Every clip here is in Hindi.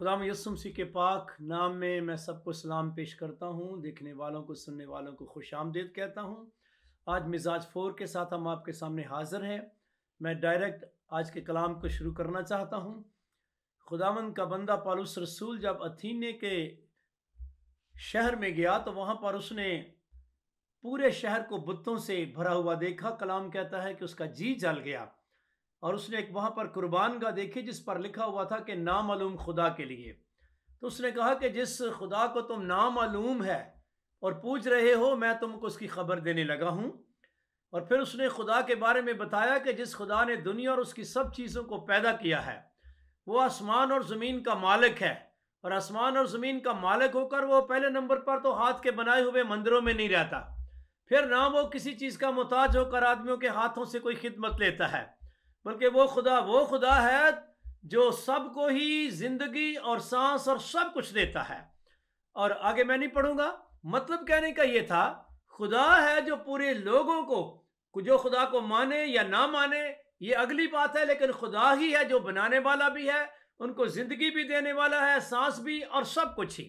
खुदाम यीशु मसीह के पाक नाम में मैं सबको सलाम पेश करता हूँ। देखने वालों को, सुनने वालों को खुश आमदीद कहता हूँ। आज मिजाज फोर के साथ हम आपके सामने हाजिर हैं। मैं डायरेक्ट आज के कलाम को शुरू करना चाहता हूँ। खुदावंद का बंदा पौलुस रसूल जब अथीने के शहर में गया तो वहाँ पर उसने पूरे शहर को बुतों से भरा हुआ देखा। कलाम कहता है कि उसका जी जल गया और उसने एक वहाँ पर कुर्बानगाह देखी जिस पर लिखा हुआ था कि नामालूम खुदा के लिए। तो उसने कहा कि जिस खुदा को तुम नामालूम है और पूछ रहे हो, मैं तुमको उसकी खबर देने लगा हूँ। और फिर उसने खुदा के बारे में बताया कि जिस खुदा ने दुनिया और उसकी सब चीज़ों को पैदा किया है वो आसमान और ज़मीन का मालिक है। और आसमान और ज़मीन का मालिक होकर वो पहले नंबर पर तो हाथ के बनाए हुए मंदिरों में नहीं रहता, फिर ना वो किसी चीज़ का मोहताज होकर आदमियों के हाथों से कोई खिदमत लेता है, बल्कि वो खुदा है जो सबको ही जिंदगी और सांस और सब कुछ देता है। और आगे मैं नहीं पढ़ूंगा। मतलब कहने का ये था, खुदा है जो पूरे लोगों को, जो खुदा को माने या ना माने ये अगली बात है, लेकिन खुदा ही है जो बनाने वाला भी है, उनको जिंदगी भी देने वाला है, सांस भी और सब कुछ ही।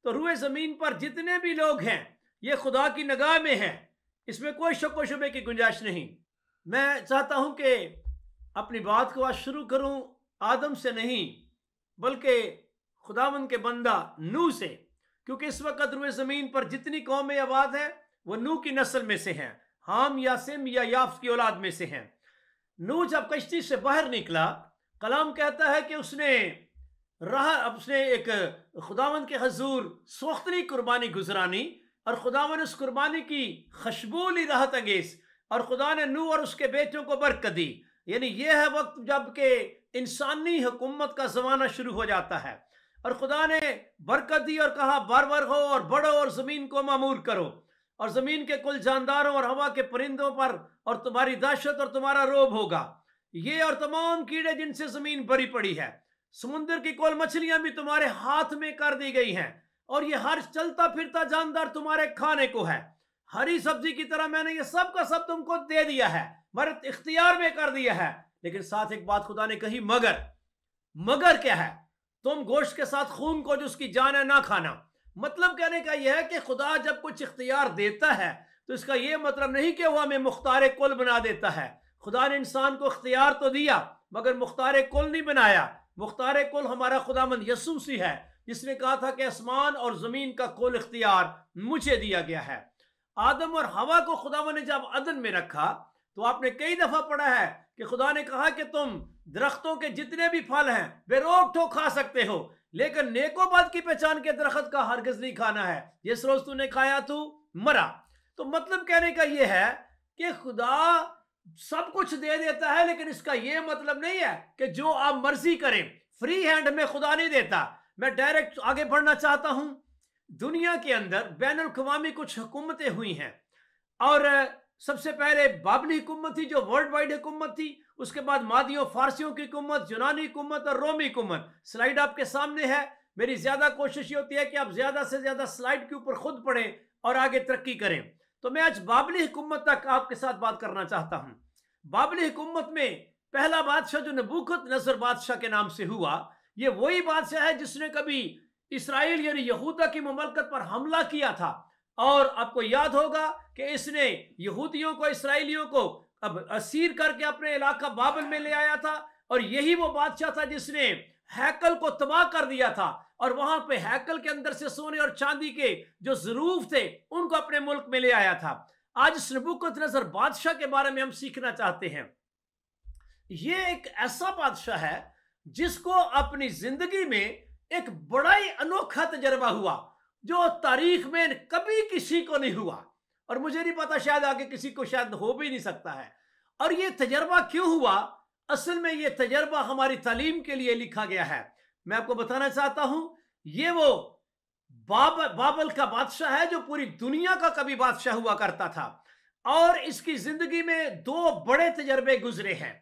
तो रूए जमीन पर जितने भी लोग हैं ये खुदा की निगाह में हैं, इसमें कोई शक व शुबे की गुंजाइश नहीं। मैं चाहता हूं कि अपनी बात को आज शुरू करूं आदम से नहीं बल्कि खुदावंद के बंदा नूह से, क्योंकि इस वक्त रूए जमीन पर जितनी कौमें आबाद हैं वो नूह की नस्ल में से हैं, हाम या सिम या याफ की औलाद में से हैं। नूह जब कश्ती से बाहर निकला, कलाम कहता है कि उसने एक खुदावंद के हजूर सोख्तरी कुर्बानी गुजरानी और खुदावंद उस कुर्बानी की खुशबूली राहत अंगेज, और खुदा ने नूह और उसके बेटों को बरकत दी। यानी यह है वक्त जबकि इंसानी हुकूमत का जमाना शुरू हो जाता है, और खुदा ने बरकत दी और कहा बारवर हो और बढ़ो और जमीन को मामूर करो, और जमीन के कुल जानदारों और हवा के परिंदों पर और तुम्हारी दहशत और तुम्हारा रोब होगा, ये और तमाम कीड़े जिनसे जमीन भरी पड़ी है, समुद्र की कुल मछलियां भी तुम्हारे हाथ में कर दी गई हैं, और ये हर चलता फिरता जानदार तुम्हारे खाने को है। हरी सब्जी की तरह मैंने ये सब का सब तुमको दे दिया है, मर्द इख्तियार में कर दिया है। लेकिन साथ एक बात खुदा ने कही, मगर क्या है, तुम गोश्त के साथ खून को जो उसकी जान है ना खाना। मतलब कहने का यह है कि खुदा जब कुछ इख्तियार देता है तो इसका यह मतलब नहीं कि वह हमें मुख्तार कुल बना देता है। खुदा ने इंसान को इख्तियार तो दिया मगर मुख्तार कुल नहीं बनाया। मुख्तार कुल हमारा खुदामंद यीशु मसीह है, जिसने कहा था कि आसमान और जमीन का कुल इख्तियार मुझे दिया गया है। आदम और हवा को खुदावन ने जब अदन में रखा तो आपने कई दफा पढ़ा है कि खुदा ने कहा कि तुम दरख्तों के जितने भी फल हैं बेरोक ठोक खा सकते हो, लेकिन नेको बद की पहचान के दरख्त का हरगिज नहीं खाना है, जिस रोज तूने खाया तू मरा। तो मतलब कहने का यह है कि खुदा सब कुछ दे देता है, लेकिन इसका यह मतलब नहीं है कि जो आप मर्जी करें, फ्री हैंड में खुदा नहीं देता। मैं डायरेक्ट आगे बढ़ना चाहता हूं। दुनिया के अंदर बैन अल-अक़वामी कुछ हुकूमतें हुई हैं, और सबसे पहले बाबली हुकूमत थी जो वर्ल्ड वाइड हुकूमत थी, उसके बाद मादियों फारसियों की हुकूमत, यूनानी हुकूमत और रोमी हुकूमत। स्लाइड आपके सामने है। मेरी ज्यादा कोशिश ये होती है कि आप ज्यादा से ज्यादा स्लाइड के ऊपर खुद पढ़ें और आगे तरक्की करें। तो मैं आज बाबली हुकूमत तक आपके साथ बात करना चाहता हूं। बाबली हुकूमत में पहला बादशाह जो नबूकदनेस्सर बादशाह के नाम से हुआ, ये वही बादशाह है जिसने कभी इसराइल यानी यहूदा की मुमलकत पर हमला किया था। और आपको याद होगा कि इसने यहूदियों को, इसराइलियों को अब असीर करके अपने इलाका बाबल में ले आया था, और यही वो बादशाह था जिसने हैकल को तबाह कर दिया था, और वहां पे हैकल के अंदर से सोने और चांदी के जो ज़रूफ थे उनको अपने मुल्क में ले आया था। आज इस नबूकदनेस्सर बादशाह के बारे में हम सीखना चाहते हैं। ये एक ऐसा बादशाह है जिसको अपनी जिंदगी में एक बड़ा ही अनोखा तजर्बा हुआ जो तारीख में कभी किसी को नहीं हुआ, और मुझे नहीं पता शायद आगे किसी को शायद हो भी नहीं सकता है। और ये तजर्बा क्यों हुआ? असल में ये तजर्बा हमारी तालीम के लिए लिखा गया है। मैं आपको बताना चाहता हूं, ये वो बाबल का बादशाह है जो पूरी दुनिया का कभी बादशाह हुआ करता था, और इसकी जिंदगी में दो बड़े तजर्बे गुजरे हैं।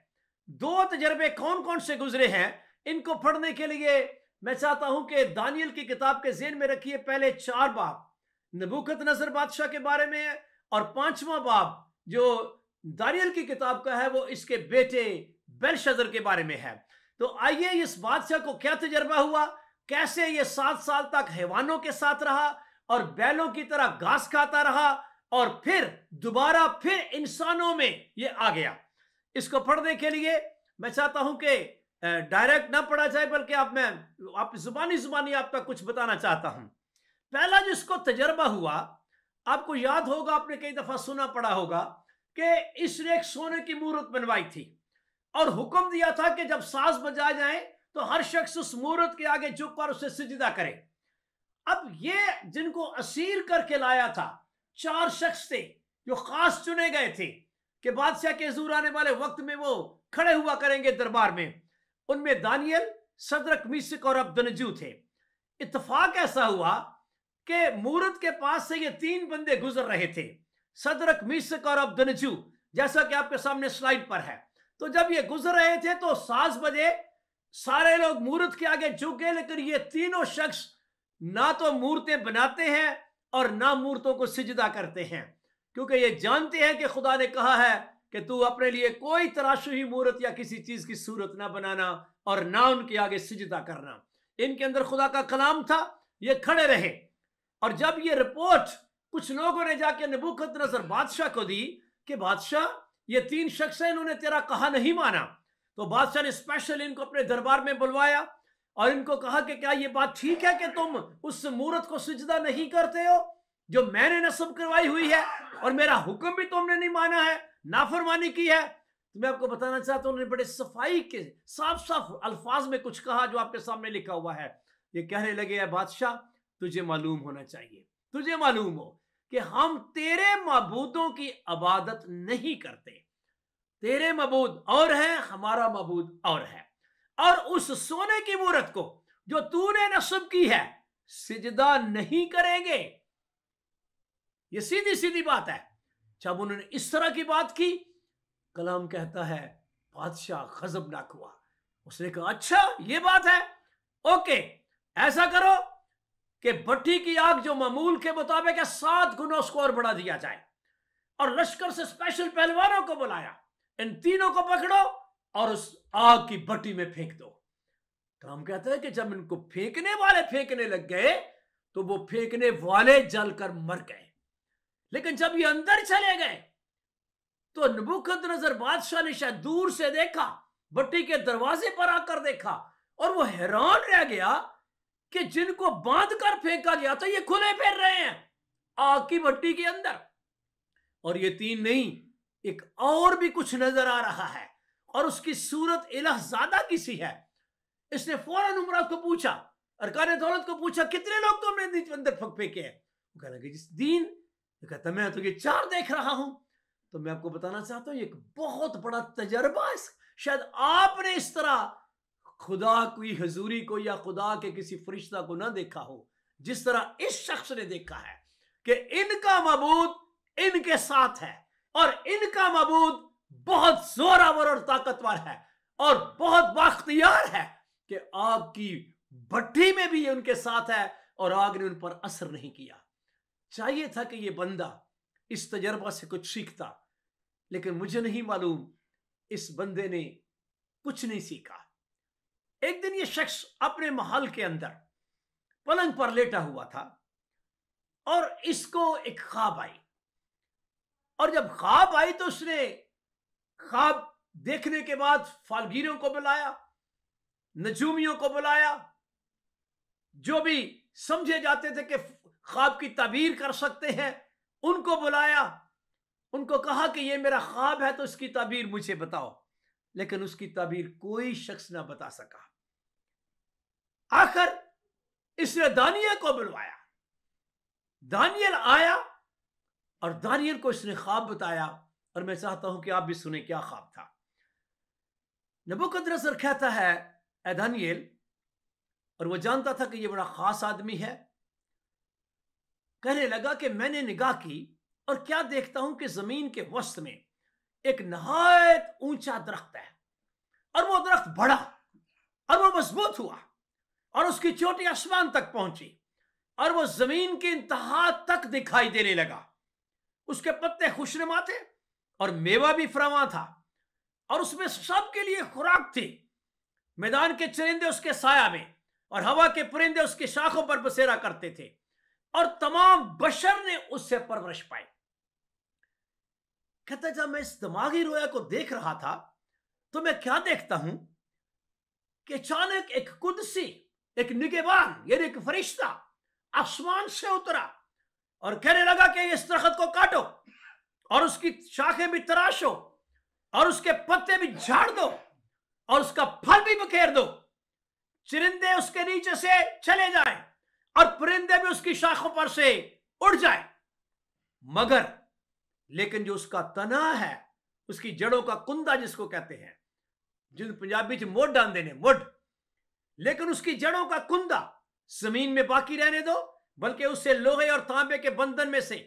दो तजर्बे कौन कौन से गुजरे हैं, इनको पढ़ने के लिए मैं चाहता हूं कि दानियल की किताब के ज़हन में रखिए। पहले 4 बाब नबूकदनेस्सर बादशाह के बारे में है, और 5वां बाब जो दानियल की किताब का है वो इसके बेटे बेलशस्सर के बारे में है। तो आइए इस बादशाह को क्या तजर्बा हुआ कैसे ये 7 साल तक हैवानों के साथ रहा और बैलों की तरह घास खाता रहा और फिर दोबारा फिर इंसानों में ये आ गया। इसको पढ़ने के लिए मैं चाहता हूं कि डायरेक्ट ना पढ़ा जाए, बल्कि आप जुबानी आप तक कुछ बताना चाहता हूं। पहला जिसको तजर्बा हुआ, आपको याद होगा, आपने कई दफा सुना पड़ा होगा कि इसने एक सोने की मूर्त बनवाई थी और हुक्म दिया था कि जब साज बजा जाए तो हर शख्स उस मूर्त के आगे झुककर उसे सिजदा करे। अब ये जिनको असीर करके लाया था, 4 शख्स थे जो खास चुने गए थे कि बादशाह के हुजूर आने वाले वक्त में वो खड़े हुआ करेंगे दरबार में। उनमें दानियल, सदरक, मीशक और अबदनजू थे। इत्तेफाक ऐसा हुआ कि मूरत के पास से ये 3 बंदे गुजर रहे थे, सदरक, मीशक और अबदनजू, जैसा कि आपके सामने स्लाइड पर है। तो जब ये गुजर रहे थे तो साज बजे, सारे लोग मूरत के आगे झुक गए, लेकिन ये तीनों शख्स ना तो मूर्तें बनाते हैं और ना मूर्तों को सिजदा करते हैं, क्योंकि ये जानते हैं कि खुदा ने कहा है कि तू अपने लिए कोई तराशु ही मूर्त या किसी चीज की सूरत ना बनाना और ना उनके आगे सिजदा करना। इनके अंदर खुदा का कलाम था, ये खड़े रहे। और जब ये रिपोर्ट कुछ लोगों ने जाके नबूकदनेस्सर बादशाह को दी कि बादशाह ये 3 शख्स हैं, इन्होंने तेरा कहा नहीं माना, तो बादशाह ने स्पेशल इनको अपने दरबार में बुलवाया और इनको कहा कि क्या ये बात ठीक है कि तुम उस मूर्त को सिजदा नहीं करते हो जो मैंने नस्ब करवाई हुई है, और मेरा हुक्म भी तुमने नहीं माना है, नाफरमानी की है। तो मैं आपको बताना चाहता हूं, उन्होंने बड़े सफाई के साफ साफ अल्फाज में कुछ कहा जो आपके सामने लिखा हुआ है। ये कहने लगे, है बादशाह, तुझे मालूम होना चाहिए, तुझे मालूम हो कि हम तेरे माबूदों की इबादत नहीं करते। तेरे माबूद और है, हमारा माबूद और है, और उस सोने की मूरत को जो तूने नस्ब की है सिजदा नहीं करेंगे। ये सीधी सीधी बात है। जब उन्होंने इस तरह की बात की, कलाम कहता है बादशाह गजबनाक हुआ। उसने कहा, अच्छा ये बात है, ओके, ऐसा करो कि भट्टी की आग जो मामूल के मुताबिक है 7 गुना उसको और बढ़ा दिया जाए, और लश्कर से स्पेशल पहलवानों को बुलाया, इन तीनों को पकड़ो और उस आग की भट्टी में फेंक दो। कलाम कहता है कि जब इनको फेंकने वाले फेंकने लग गए तो वो फेंकने वाले जलकर मर गए। लेकिन जब ये अंदर चले गए तो नबूकदनेस्सर बादशाह ने शायद दूर से देखा, भट्टी के दरवाजे पर आकर देखा, और वो हैरान रह गया कि जिनको बांध कर फेंका गया था ये खुले फिर रहे हैं आग की भट्टी के अंदर। और ये 3 नहीं, एक और भी कुछ नजर आ रहा है, और उसकी सूरत इलाहजादा किसी है। इसने फौरन उमरा को पूछा, अरकान दौलत को पूछा, कितने लोग तुमने अंदर फेंके हैं? वो कहने लगे, जिस दिन। कहता, मैं तो ये 4 देख रहा हूं। तो मैं आपको बताना चाहता हूं, एक बहुत बड़ा तजर्बा है। शायद आपने इस तरह खुदा की हजूरी को या खुदा के किसी फरिश्ता को ना देखा हो जिस तरह इस शख्स ने देखा है कि इनका माबूद इनके साथ है, और इनका माबूद बहुत जोरावर और ताकतवर है और बहुत बाख्तियार है कि आग की भट्टी में भी ये उनके साथ है और आग ने उन पर असर नहीं किया। चाहिए था कि ये बंदा इस तजर्बा से कुछ सीखता, लेकिन मुझे नहीं मालूम इस बंदे ने कुछ नहीं सीखा। एक दिन ये शख्स अपने महल के अंदर पलंग पर लेटा हुआ था और इसको एक ख्वाब आई, और जब ख्वाब आई तो उसने ख्वाब देखने के बाद फालगीरों को बुलाया, नजूमियों को बुलाया, जो भी समझे जाते थे कि ख्वाब की ताबीर कर सकते हैं उनको बुलाया। उनको कहा कि ये मेरा ख्वाब है तो इसकी ताबीर मुझे बताओ, लेकिन उसकी ताबीर कोई शख्स ना बता सका। आखिर इसने दानियल को बुलवाया। दानियल आया और दानियल को इसने ख्वाब बताया, और मैं चाहता हूं कि आप भी सुने क्या ख्वाब था। नबूकदनेस्सर कहता है, ए दानियल, और वो जानता था कि ये बड़ा खास आदमी है, कहने लगा कि मैंने निगाह की और क्या देखता हूं कि जमीन के वस्त में एक नहायत ऊंचा दरख्त है, और वो दरख्त बढ़ा और वो मजबूत हुआ और उसकी चोटी आसमान तक पहुंची और वो जमीन की इंतहा तक दिखाई देने लगा। उसके पत्ते खुशनुमा थे और मेवा भी फरावां था, और उसमें सबके लिए खुराक थी। मैदान के चरिंदे उसके साया में, और हवा के परिंदे उसकी शाखों पर बसेरा करते थे और तमाम बशर ने उससे परवरिश पाई। कहता जब मैं इस दिमागी रोया को देख रहा था तो मैं क्या देखता हूं कि अचानक एक कुदसी, एक निगहबान यानी एक फरिश्ता आसमान से उतरा और कहने लगा कि इस दरख्त को काटो और उसकी शाखें भी तराशो और उसके पत्ते भी झाड़ दो और उसका फल भी बखेर दो, चिरिंदे उसके नीचे से चले जाएं और परिंदे भी उसकी शाखों पर से उड़ जाए, मगर लेकिन जो उसका तना है, उसकी जड़ों का कुंदा जिसको कहते हैं, जिन पंजाबी च मुड आंदे ने मुड, लेकिन उसकी जड़ों का कुंदा जमीन में बाकी रहने दो, बल्कि उसे लोहे और तांबे के बंधन में से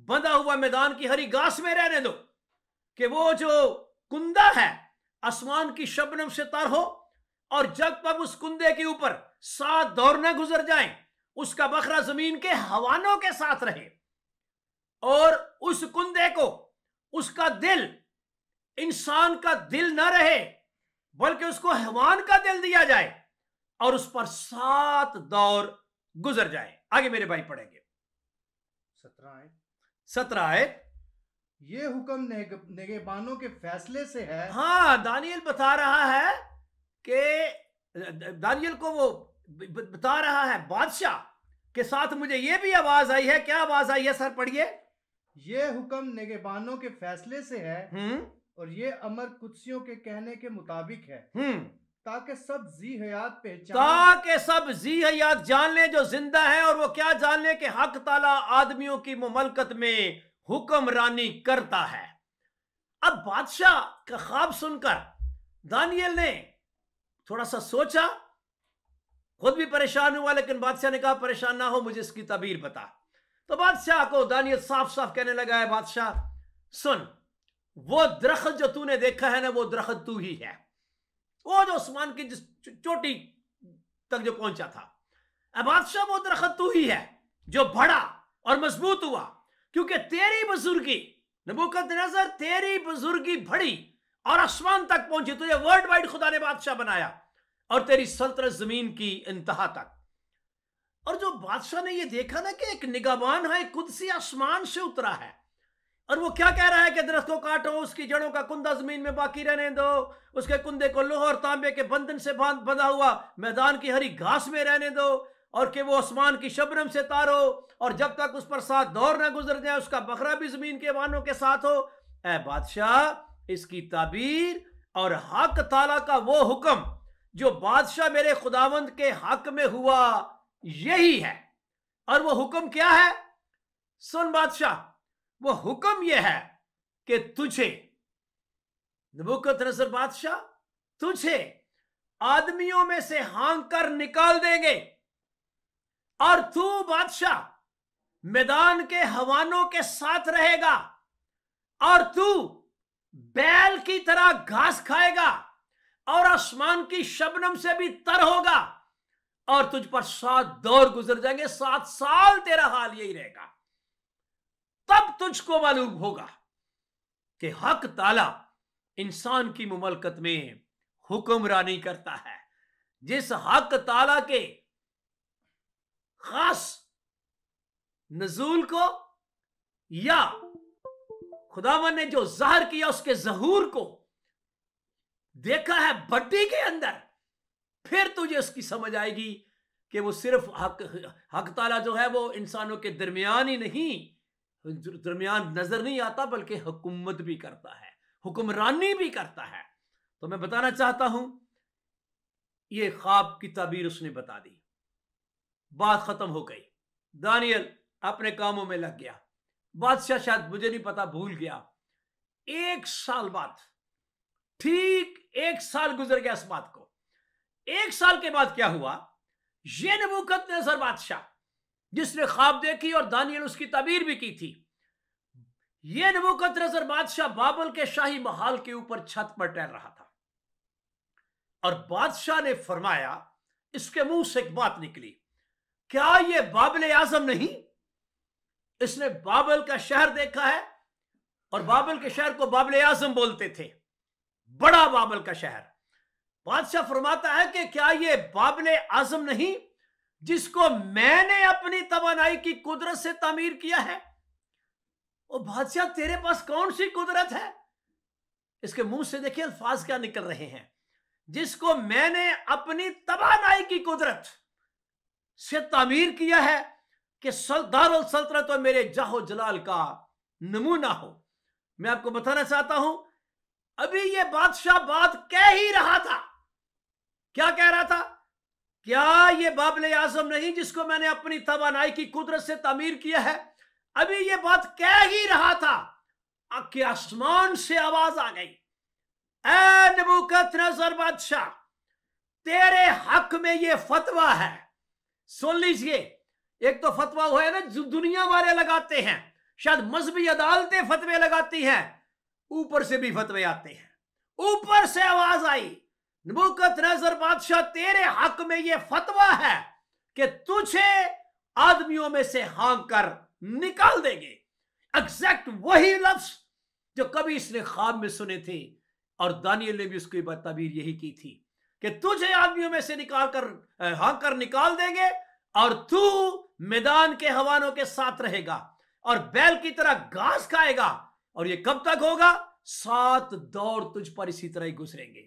बंधा हुआ मैदान की हरी घास में रहने दो कि वो जो कुंदा है आसमान की शबनम से तर हो और जब तक उस कुंदे के ऊपर 7 दौर न गुजर जाएं, उसका बखरा जमीन के हवानों के साथ रहे और उस कुंदे को उसका दिल इंसान का दिल न रहे बल्कि उसको हैवान का दिल दिया जाए और उस पर 7 दौर गुजर जाए। आगे मेरे भाई पढ़ेंगे 17 आयत। ये हुक्म निगहबानों के फैसले से है। हाँ, दानियल बता रहा है कि दानियल को वो बता रहा है बादशाह के साथ मुझे ये भी आवाज आई है। क्या आवाज आई है सर, पढ़िए। ये हुक्म निगहबानों के फैसले से है और ये अमर कुदसियों के कहने के मुताबिक है ताकि सब जी हयात पहचान, ताकि सब जी हयात जान ले जो जिंदा है, और वो क्या जान ले कि हक ताला आदमियों की मुमलकत में हुक्मरानी करता है। अब बादशाह का ख्वाब सुनकर दानियल ने थोड़ा सा सोचा, खुद भी परेशान हुआ, लेकिन बादशाह ने कहा परेशान ना हो, मुझे इसकी ताबीर बता। तो बादशाह को दानियल साफ साफ कहने लगा है, बादशाह सुन, वो दरख्त जो तूने देखा है ना, वो दरख्त तू ही है, वो जो आसमान की जिस चोटी तक जो पहुंचा था। अब बादशाह वो दरख्त तू ही है जो बढ़ा और मजबूत हुआ, क्योंकि तेरी बुजुर्गी नबूकदनेस्सर, तेरी बुजुर्गी बढ़ी और आसमान तक पहुंची, तुझे वर्ल्ड वाइड खुदा ने बादशाह बनाया और तेरी सल्तनत जमीन की इंतहा तक। और जो बादशाह ने ये देखा ना कि एक निगहबान है, कुदसी आसमान से उतरा है, और वो क्या कह रहा है कि दरख्त को काटो, उसकी जड़ों का कुंदा जमीन में बाकी रहने दो, उसके कुंदे को लोहा और तांबे के बंधन से बंधा हुआ मैदान की हरी घास में रहने दो, और कि वो आसमान की शबनम से तारो, और जब तक उस पर 7 दौर न गुजर जाए उसका बकरा भी जमीन के वानों के साथ हो। ऐ बादशाह, इसकी ताबीर और हक ताला का वो हुक्म जो बादशाह मेरे खुदावंद के हक में हुआ यही है। और वो हुक्म क्या है? सुन बादशाह, वो हुक्म यह है कि तुझे नबूकदनेस्सर बादशाह, तुझे आदमियों में से हांक कर निकाल देंगे और तू बादशाह मैदान के हवानों के साथ रहेगा और तू बैल की तरह घास खाएगा और आसमान की शबनम से भी तर होगा, और तुझ पर 7 दौर गुजर जाएंगे, 7 साल तेरा हाल यही रहेगा। तब तुझको मालूम होगा कि हक ताला इंसान की मुमलकत में हुक्मरानी करता है। जिस हक ताला के खास नजूल को या खुदावन ने जो ज़ाहिर किया उसके ज़हूर को देखा है भट्टी के अंदर, फिर तुझे उसकी समझ आएगी कि वो सिर्फ हक ताला जो है वो इंसानों के दरमियान ही नहीं, दरमियान नजर नहीं आता, बल्कि हुकूमत भी करता है, हुक्मरानी भी करता है। तो मैं बताना चाहता हूं, ये ख्वाब की ताबीर उसने बता दी, बात खत्म हो गई। दानियल अपने कामों में लग गया। बादशाह शायद, मुझे नहीं पता, भूल गया। 1 साल बाद, ठीक 1 साल गुजर गया इस बात को। 1 साल के बाद क्या हुआ? ये नबूकदनेस्सर बादशाह जिसने ख्वाब देखी और दानियल उसकी ताबीर भी की थी, यह नबूकदनेस्सर बादशाह बाबल के शाही महल के ऊपर छत पर टहल रहा था, और बादशाह ने फरमाया, इसके मुंह से एक बात निकली, क्या यह बाबल आजम नहीं? इसने बाबल का शहर देखा है, और बाबल के शहर को बाबल आजम बोलते थे, बड़ा बाबल का शहर। बादशाह फरमाता है कि क्या ये बाबले आजम नहीं जिसको मैंने अपनी तवानाई की कुदरत से तामीर किया है? ओ बादशाह, तेरे पास कौन सी कुदरत है? इसके मुंह से देखिए अल्फाज क्या निकल रहे हैं। जिसको मैंने अपनी तवानाई की कुदरत से तामीर किया है कि दारुल सल्तनत तो मेरे जाहो जलाल का नमूना हो। मैं आपको बताना चाहता हूं, अभी ये बादशाह बात कह ही रहा था। क्या कह रहा था? क्या ये बाबले आजम नहीं जिसको मैंने अपनी तवानाई की कुदरत से तामीर किया है? अभी ये बात कह ही रहा था कि आसमान से आवाज आ गई, ऐ नबूकदनेस्सर बादशाह, तेरे हक में ये फतवा है। सुन लीजिए, एक तो फतवा हुआ है ना जो दुनिया वाले लगाते हैं, शायद मजहबी अदालतें फतवे लगाती हैं, ऊपर से भी फतवे आते हैं। ऊपर से आवाज आई, नबूकदनेस्सर बादशाह, तेरे हक में यह फतवा है कि तुझे आदमियों में से हाँक कर निकाल देंगे। एग्जैक्ट वही लफ्ज जो कभी इसने ख्वाब में सुने थे, और दानियल ने भी उसकी ताबीर यही की थी कि तुझे आदमियों में से निकाल कर हाँक कर निकाल देंगे और तू मैदान के हवानों के साथ रहेगा और बैल की तरह घास खाएगा। और ये कब तक होगा? 7 दौर तुझ पर इसी तरह ही गुजरेंगे,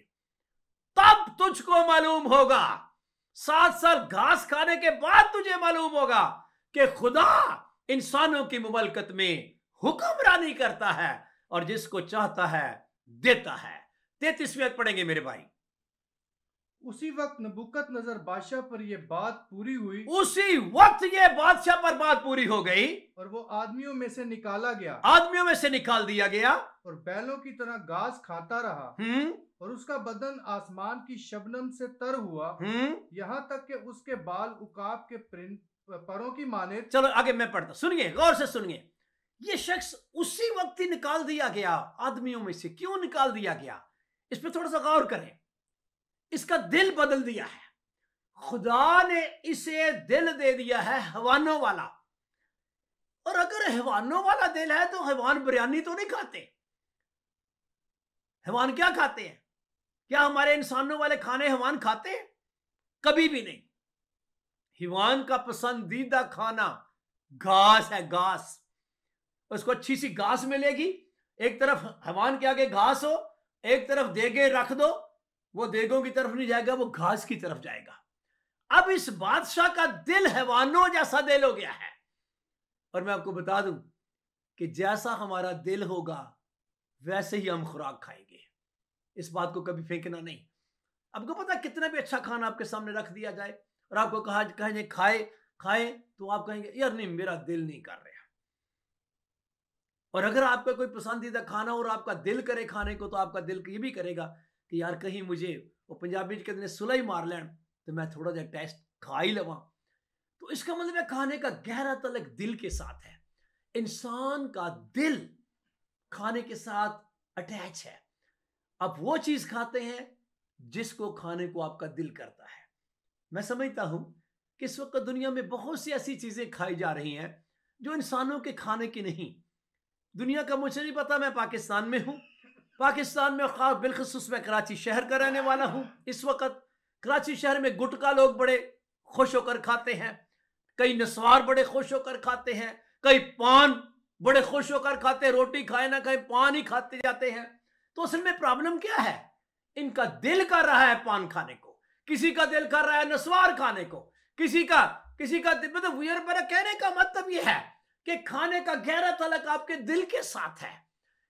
तब तुझको मालूम होगा, 7 साल घास खाने के बाद तुझे मालूम होगा कि खुदा इंसानों की मुमलकत में हुक्मरानी करता है और जिसको चाहता है देता है। 33वीं आयत पढ़ेंगे मेरे भाई। उसी वक्त नबूकदनेस्सर बादशाह पर यह बात पूरी हुई, उसी वक्त ये बादशाह पर बात पूरी हो गई और वो आदमियों में से निकाला गया, आदमियों में से निकाल दिया गया और बैलों की तरह घास खाता रहा, और उसका बदन आसमान की शबनम से तर हुआ, यहाँ तक कि उसके बाल उकाब के परों की माने। चलो आगे मैं पढ़ता, सुनिए, गौर से सुनिए। ये शख्स उसी वक्त ही निकाल दिया गया आदमियों में से। क्यों निकाल दिया गया? इस पर थोड़ा सा गौर करें। इसका दिल बदल दिया है, खुदा ने इसे दिल दे दिया है हैवानों वाला। और अगर हैवानों वाला दिल है तो हैवान बिरयानी तो नहीं खाते। हैवान क्या खाते हैं? क्या हमारे इंसानों वाले खाने हैवान खाते हैं? कभी भी नहीं। हैवान का पसंदीदा खाना घास है, घास। उसको अच्छी सी घास मिलेगी, एक तरफ हैवान के आगे घास हो, एक तरफ देगे रख दो, वो देगों की तरफ नहीं जाएगा, वो घास की तरफ जाएगा। अब इस बादशाह का दिल हैवानों जैसा दिल हो गया है। और मैं आपको बता दूं कि जैसा हमारा दिल होगा वैसे ही हम खुराक खाएंगे। इस बात को कभी फेंकना नहीं। आपको पता कितना भी अच्छा खाना आपके सामने रख दिया जाए और आपको कहेंगे खाए खाए, तो आप कहेंगे यार नहीं, मेरा दिल नहीं कर रहा। और अगर आपका कोई पसंदीदा खाना और आपका दिल करे खाने को, तो आपका दिल ये भी करेगा कि यार कहीं मुझे वो पंजाबी कहते हैं सुलह ही मार लें तो मैं थोड़ा सा टेस्ट खा ही लवा। तो इसका मतलब है खाने का गहरा तलक दिल के साथ है। इंसान का दिल खाने के साथ अटैच है। आप वो चीज खाते हैं जिसको खाने को आपका दिल करता है। मैं समझता हूं कि इस वक्त दुनिया में बहुत सी ऐसी चीजें खाई जा रही हैं जो इंसानों के खाने की नहीं। दुनिया का मुझे नहीं पता, मैं पाकिस्तान में हूं। पाकिस्तान में खास बिलखसूस मैं कराची शहर का रहने वाला हूं। इस वक्त कराची शहर में गुटखा लोग बड़े खुश होकर खाते हैं, कई नस्वार बड़े खुश होकर खाते हैं, कई पान बड़े खुश होकर खाते हैं। रोटी खाए ना खाए पान ही खाते जाते हैं। तो असल में प्रॉब्लम क्या है? इनका दिल कर रहा है पान खाने को, किसी का दिल कर रहा है नस्वार खाने को, किसी का मतलब मेरा कहने का मतलब यह है कि खाने का गहरा तलक आपके दिल के साथ है।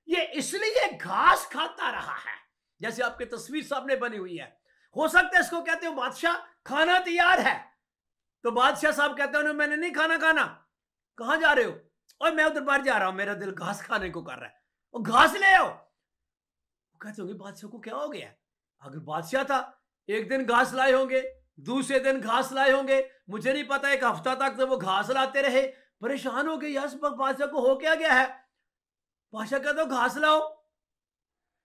ये इसलिए घास खाता रहा है, जैसे आपकी तस्वीर सामने बनी हुई है। हो सकता है इसको कहते हो बादशाह खाना तैयार है, तो बादशाह साहब कहते हैं मैंने नहीं खाना खाना। कहां जा रहे हो? और मैं उधर बाहर जा रहा हूं, मेरा दिल घास खाने को कर रहा है, और घास ले आओ। कहते होंगे बादशाह को क्या हो गया? अगर बादशाह था, एक दिन घास लाए होंगे, दूसरे दिन घास लाए होंगे, मुझे नहीं पता, एक हफ्ता तक तो वो घास लाते रहे। परेशान हो गए, यार बादशाह को हो क्या गया है? बादशाह कहते हो घास लाओ।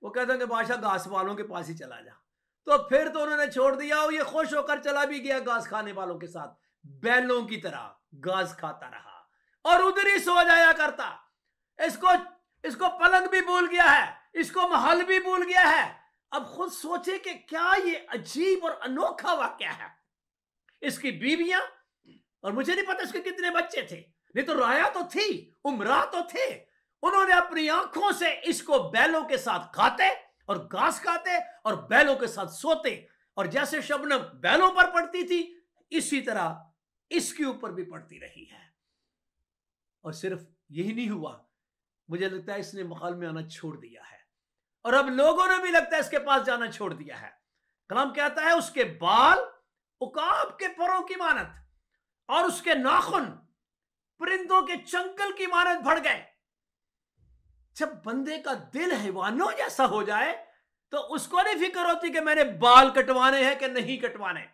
वो कहते हैं बादशाह घास वालों के पास ही चला जा। तो फिर तो उन्होंने छोड़ दिया और ये खुश होकर चला भी गया घास खाने वालों के साथ, बैलों की तरह घास खाता रहा और उधर ही सो जाया करता। इसको पलंग भी भूल गया है, इसको महल भी भूल गया है। अब खुद सोचे कि क्या ये अजीब और अनोखा वाकया है। इसकी बीवियां, और मुझे नहीं पता इसके कितने बच्चे थे, नहीं तो राया तो थी, उमरा तो थे, उन्होंने अपनी आंखों से इसको बैलों के साथ खाते और घास खाते और बैलों के साथ सोते, और जैसे शबनम बैलों पर पड़ती थी इसी तरह इसके ऊपर भी पड़ती रही है। और सिर्फ यही नहीं हुआ, मुझे लगता है इसने महल में आना छोड़ दिया है, और अब लोगों ने भी लगता है इसके पास जाना छोड़ दिया है। कलाम कहता है उसके बाल उकाब के परों की मानत और उसके नाखून परिंदों के चंगल की मानत बढ़ गए। जब बंदे का दिल हैवानों जैसा हो जाए तो उसको नहीं फिक्र होती कि मैंने बाल कटवाने हैं कि नहीं कटवाने।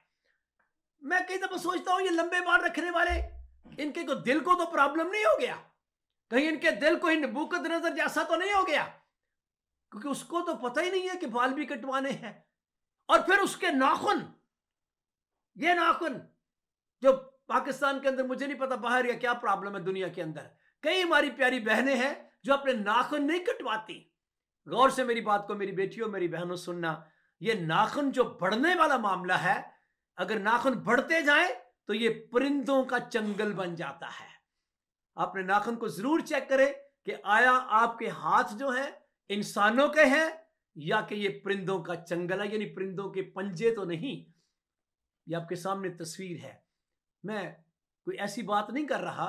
मैं कई दफा सोचता हूं ये लंबे बाल रखने वाले, इनके को दिल को तो प्रॉब्लम नहीं हो गया, कहीं इनके दिल को नबूकदनेस्सर जैसा तो नहीं हो गया, क्योंकि उसको तो पता ही नहीं है कि बाल भी कटवाने हैं। और फिर उसके नाखून, ये नाखून जो पाकिस्तान के अंदर, मुझे नहीं पता बाहर या क्या प्रॉब्लम है दुनिया के अंदर, कई हमारी प्यारी बहनें हैं जो अपने नाखून नहीं कटवाती। गौर से मेरी बात को मेरी बेटियों मेरी बहनों सुनना, ये नाखून जो बढ़ने वाला मामला है, अगर नाखून बढ़ते जाए तो ये परिंदों का चंगल बन जाता है। अपने नाखून को जरूर चेक करें कि आया आपके हाथ जो है इंसानों के हैं या कि ये परिंदों का चंगल है, यानी परिंदों के पंजे तो नहीं। ये आपके सामने तस्वीर है। मैं कोई ऐसी बात नहीं कर रहा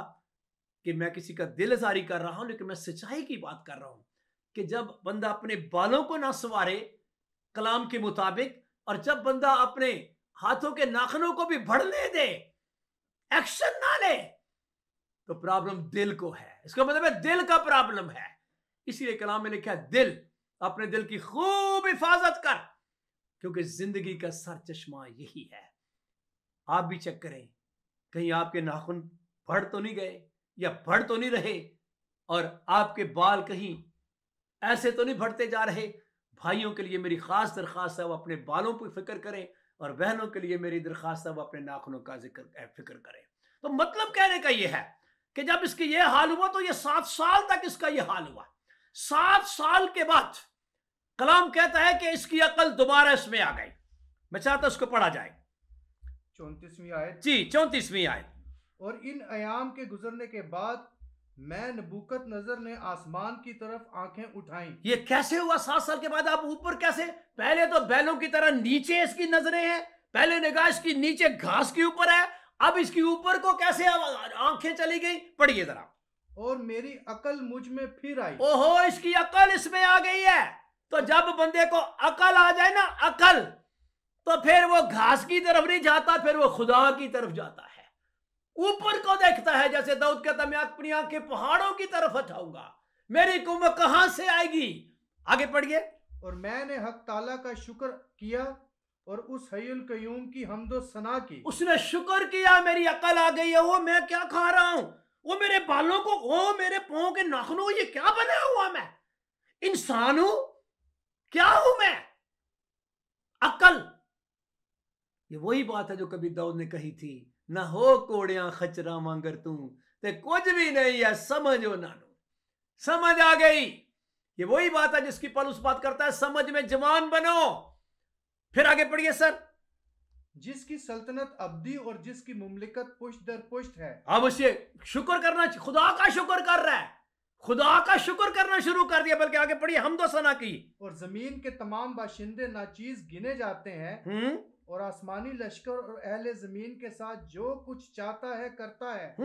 कि मैं किसी का दिल जारी कर रहा हूं, लेकिन मैं सच्चाई की बात कर रहा हूं कि जब बंदा अपने बालों को ना संवारे कलाम के मुताबिक, और जब बंदा अपने हाथों के नाखूनों को भी बढ़ने दे, एक्शन ना ले, तो प्रॉब्लम दिल को है। इसका मतलब है दिल का प्रॉब्लम है। इसीलिए कलाम में लिखा है दिल, अपने दिल की खूब हिफाजत कर, क्योंकि जिंदगी का सर चश्मा यही है। आप भी चेक करें कहीं आपके नाखून बढ़ तो नहीं गए या बढ़ तो नहीं रहे, और आपके बाल कहीं ऐसे तो नहीं बढ़ते जा रहे। भाइयों के लिए मेरी खास दरख्वास्त है वो अपने बालों पर फिक्र करें, और बहनों के लिए मेरी दरख्वास्त है वो अपने नाखूनों का फिक्र करें। तो मतलब कहने का यह है कि जब इसकी यह हाल हुआ तो यह 7 साल तक इसका यह हाल हुआ। 7 साल के बाद कलाम कहता है कि इसकी अकल दोबारा इसमें आ गई। मैं चाहता उसको पढ़ा जाए 34वीं आयत। जी 34वीं आयत। और इन अयाम के गुजरने के बाद मैं नबूकदनेस्सर ने आसमान की तरफ आंखें उठाई। ये कैसे हुआ 7 साल के बाद? आप ऊपर कैसे? पहले तो बैलों की तरह नीचे इसकी नजरें हैं, पहले निगाह इसकी नीचे घास के ऊपर है, अब इसकी ऊपर को कैसे आंखें चली गई? पढ़िए जरा। और मेरी अकल मुझ में फिर आई। ओहो, इसकी अकल इसमें आ गई है। तो जब बंदे को अकल आ जाए ना, अकल, तो फिर वो घास की तरफ नहीं जाता, फिर वो खुदा की तरफ जाता है, ऊपर को देखता है। जैसे दाऊद कहता मैं अपनी आंखें पहाड़ों की तरफ हटाऊंगा, मेरी कुव्वत कहां से आएगी? आगे पढ़िए। और मैंने हक ताला का शुक्र किया और उस हय्युल कय्यूम की हम्दो सना की। उसने शुक्र किया, मेरी अकल आ गई है। वो मैं क्या खा रहा हूं, वो मेरे बालों को, वो मेरे पांव के नाखूनों, ये क्या बना हुआ? मैं इंसान हूं? क्या हूं मैं? अकल। ये वही बात है जो कभी दाऊद ने कही थी, ना हो कोड़ियां खचरा मांगर तू ते कुछ भी नहीं है समझो नानू। समझ आ गई। ये वही बात है जिसकी पौलुस बात करता है, समझ में जवान बनो। फिर आगे पढ़िए सर। जिसकी सल्तनत अब्दी और जिसकी मुमलिकत पुश्त दर पुश्त है। अब उसे शुक्र करना, खुदा का शुक्र कर रहा है, खुदा का शुक्र करना शुरू कर दिया। बल्कि आगे पढ़िए, हमदो सना की। और जमीन के तमाम बाशिंदे नाचीज गिने जाते हैं, और आसमानी लश्कर और अहले जमीन के साथ जो कुछ चाहता है करता है,